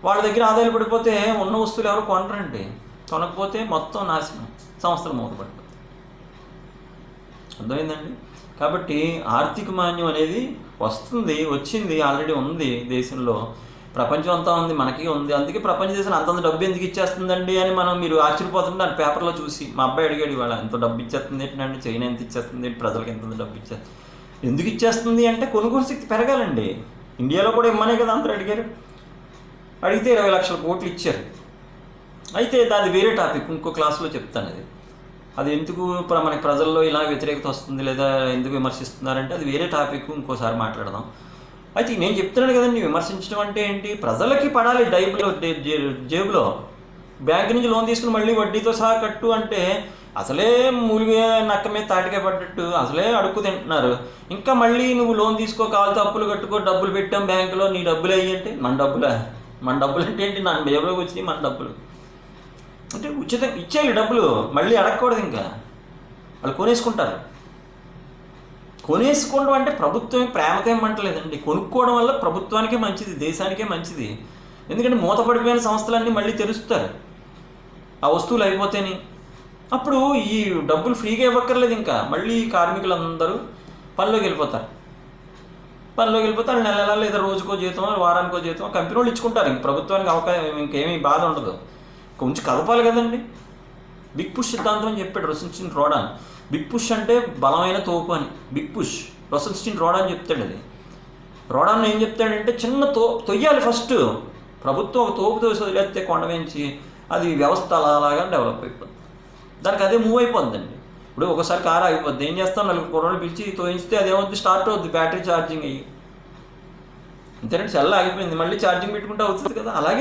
[SPEAKER 1] వాళ్ళ దగ్గర ఆదాయాలు పడిపోతే ఉన్న వస్తువులు ఎవరు కొనరండి. కొనకపోతే మొత్తం నాశనం, సంస్థలు మూతపడిపోతాయి. అర్థమైందండి? కాబట్టి ఆర్థిక మాన్యం అనేది వచ్చింది, ఆల్రెడీ ఉంది దేశంలో, ప్రపంచం అంతా ఉంది, మనకి ఉంది. అందుకే ప్రపంచ దేశంలో అంతంత డబ్బు ఎందుకు ఇచ్చేస్తుందండి అని మీరు ఆశ్చర్యపోతుంటే ఆ పేపర్లో చూసి మా అబ్బాయి అడిగాడు ఇవాళ, ఎంత డబ్బు ఇచ్చేస్తుంది ఏంటంటే, చైనా ఎంత ఇచ్చేస్తుంది, ప్రజలకు ఎంత డబ్బు ఇచ్చేస్తుంది. ఎందుకు ఇచ్చేస్తుంది అంటే కొనుగోలు శక్తి పెరగాలండి. ఇండియాలో కూడా ఇమ్మనే కదా అందరూ అడిగారు. అడిగితే 20 లక్షల కోట్లు ఇచ్చారు. అయితే దాని వేరే టాపిక్, ఇంకో క్లాస్లో చెప్తాను. అది ఎందుకు మనకి ప్రజల్లో ఇలా వ్యతిరేకత వస్తుంది లేదా ఎందుకు విమర్శిస్తున్నారంటే అది వేరే టాపిక్, ఇంకోసారి మాట్లాడదాం. అయితే నేను చెప్తున్నాను కదండి, విమర్శించడం అంటే ఏంటి? ప్రజలకి పడాలి జేబులో. బ్యాంక్ నుంచి లోన్ తీసుకుని మళ్ళీ వడ్డీతో సహా కట్టు అంటే అసలే మూలిగా నక్క మీద తాటికాయ పడ్డట్టు అసలే అడుక్కు తింటున్నారు. ఇంకా మళ్ళీ నువ్వు లోన్ తీసుకో, కావాలితే అప్పులు కట్టుకో, డబ్బులు పెట్టాం బ్యాంకులో, నీ డబ్బులు అయ్యి అంటే మన డబ్బులు అంటే ఏంటి? నా జేబులోకి వచ్చినాయి మన డబ్బులు అంటే ఉచితం ఇచ్చేయాలి డబ్బులు, మళ్ళీ అడగకూడదు. ఇంకా వాళ్ళు కొనేసుకుంటారు. కొనేసుకోవడం అంటే ప్రభుత్వం ప్రేమతో ఏమంటలేదండి. కొనుక్కోవడం వల్ల ప్రభుత్వానికే మంచిది, దేశానికే మంచిది. ఎందుకంటే మూతపడిపోయిన సంస్థలన్నీ మళ్ళీ తెరుస్తారు ఆ వస్తువులు అయిపోతేనే. అప్పుడు ఈ డబ్బులు ఫ్రీగా ఇవ్వక్కర్లేదు. ఇంకా మళ్ళీ కార్మికులందరూ పనిలోకి వెళ్ళిపోతారు. వాళ్ళు నెల లేదా రోజుకో జీతం, వారానికో జీతం కంపెనీ వాళ్ళు ఇచ్చుకుంటారు. ఇంక ప్రభుత్వానికి అవకాశం, ఇంకేమీ బాధ ఉండదు. కొంచెం కదపాలి కదండి. బిగ్ పుష్ సిద్ధాంతం అని చెప్పాడు రొసెన్స్టీన్ రోడాన్. బిగ్ పుష్ అంటే బలమైన తోపు అని. బిగ్ పుష్ రొసెన్స్టీన్ రోడాన్ చెప్తాడు. అది రోడాన్ ఏం చెప్తాడంటే చిన్న తొయ్యాలి ఫస్ట్. ప్రభుత్వం ఒక తోపు తోసి వదిలేస్తే కొండ వేయించి అది వ్యవస్థ అలాగా డెవలప్ అయిపోతుంది. దానికి అదే మూవ్ అయిపోద్దండి. ఇప్పుడు ఒకసారి కారు ఆగిపోద్ది, ఏం చేస్తాం? 4 కుర్రోళ్ళు పిలిచి తోయిస్తే అదేమవుతుంది? స్టార్ట్ అవుద్ది, బ్యాటరీ ఛార్జింగ్ అయ్యి. అంతేనంటే సెల్ ఆగిపోయింది, మళ్ళీ ఛార్జింగ్ పెట్టుకుంటే అవుతుంది కదా. అలాగే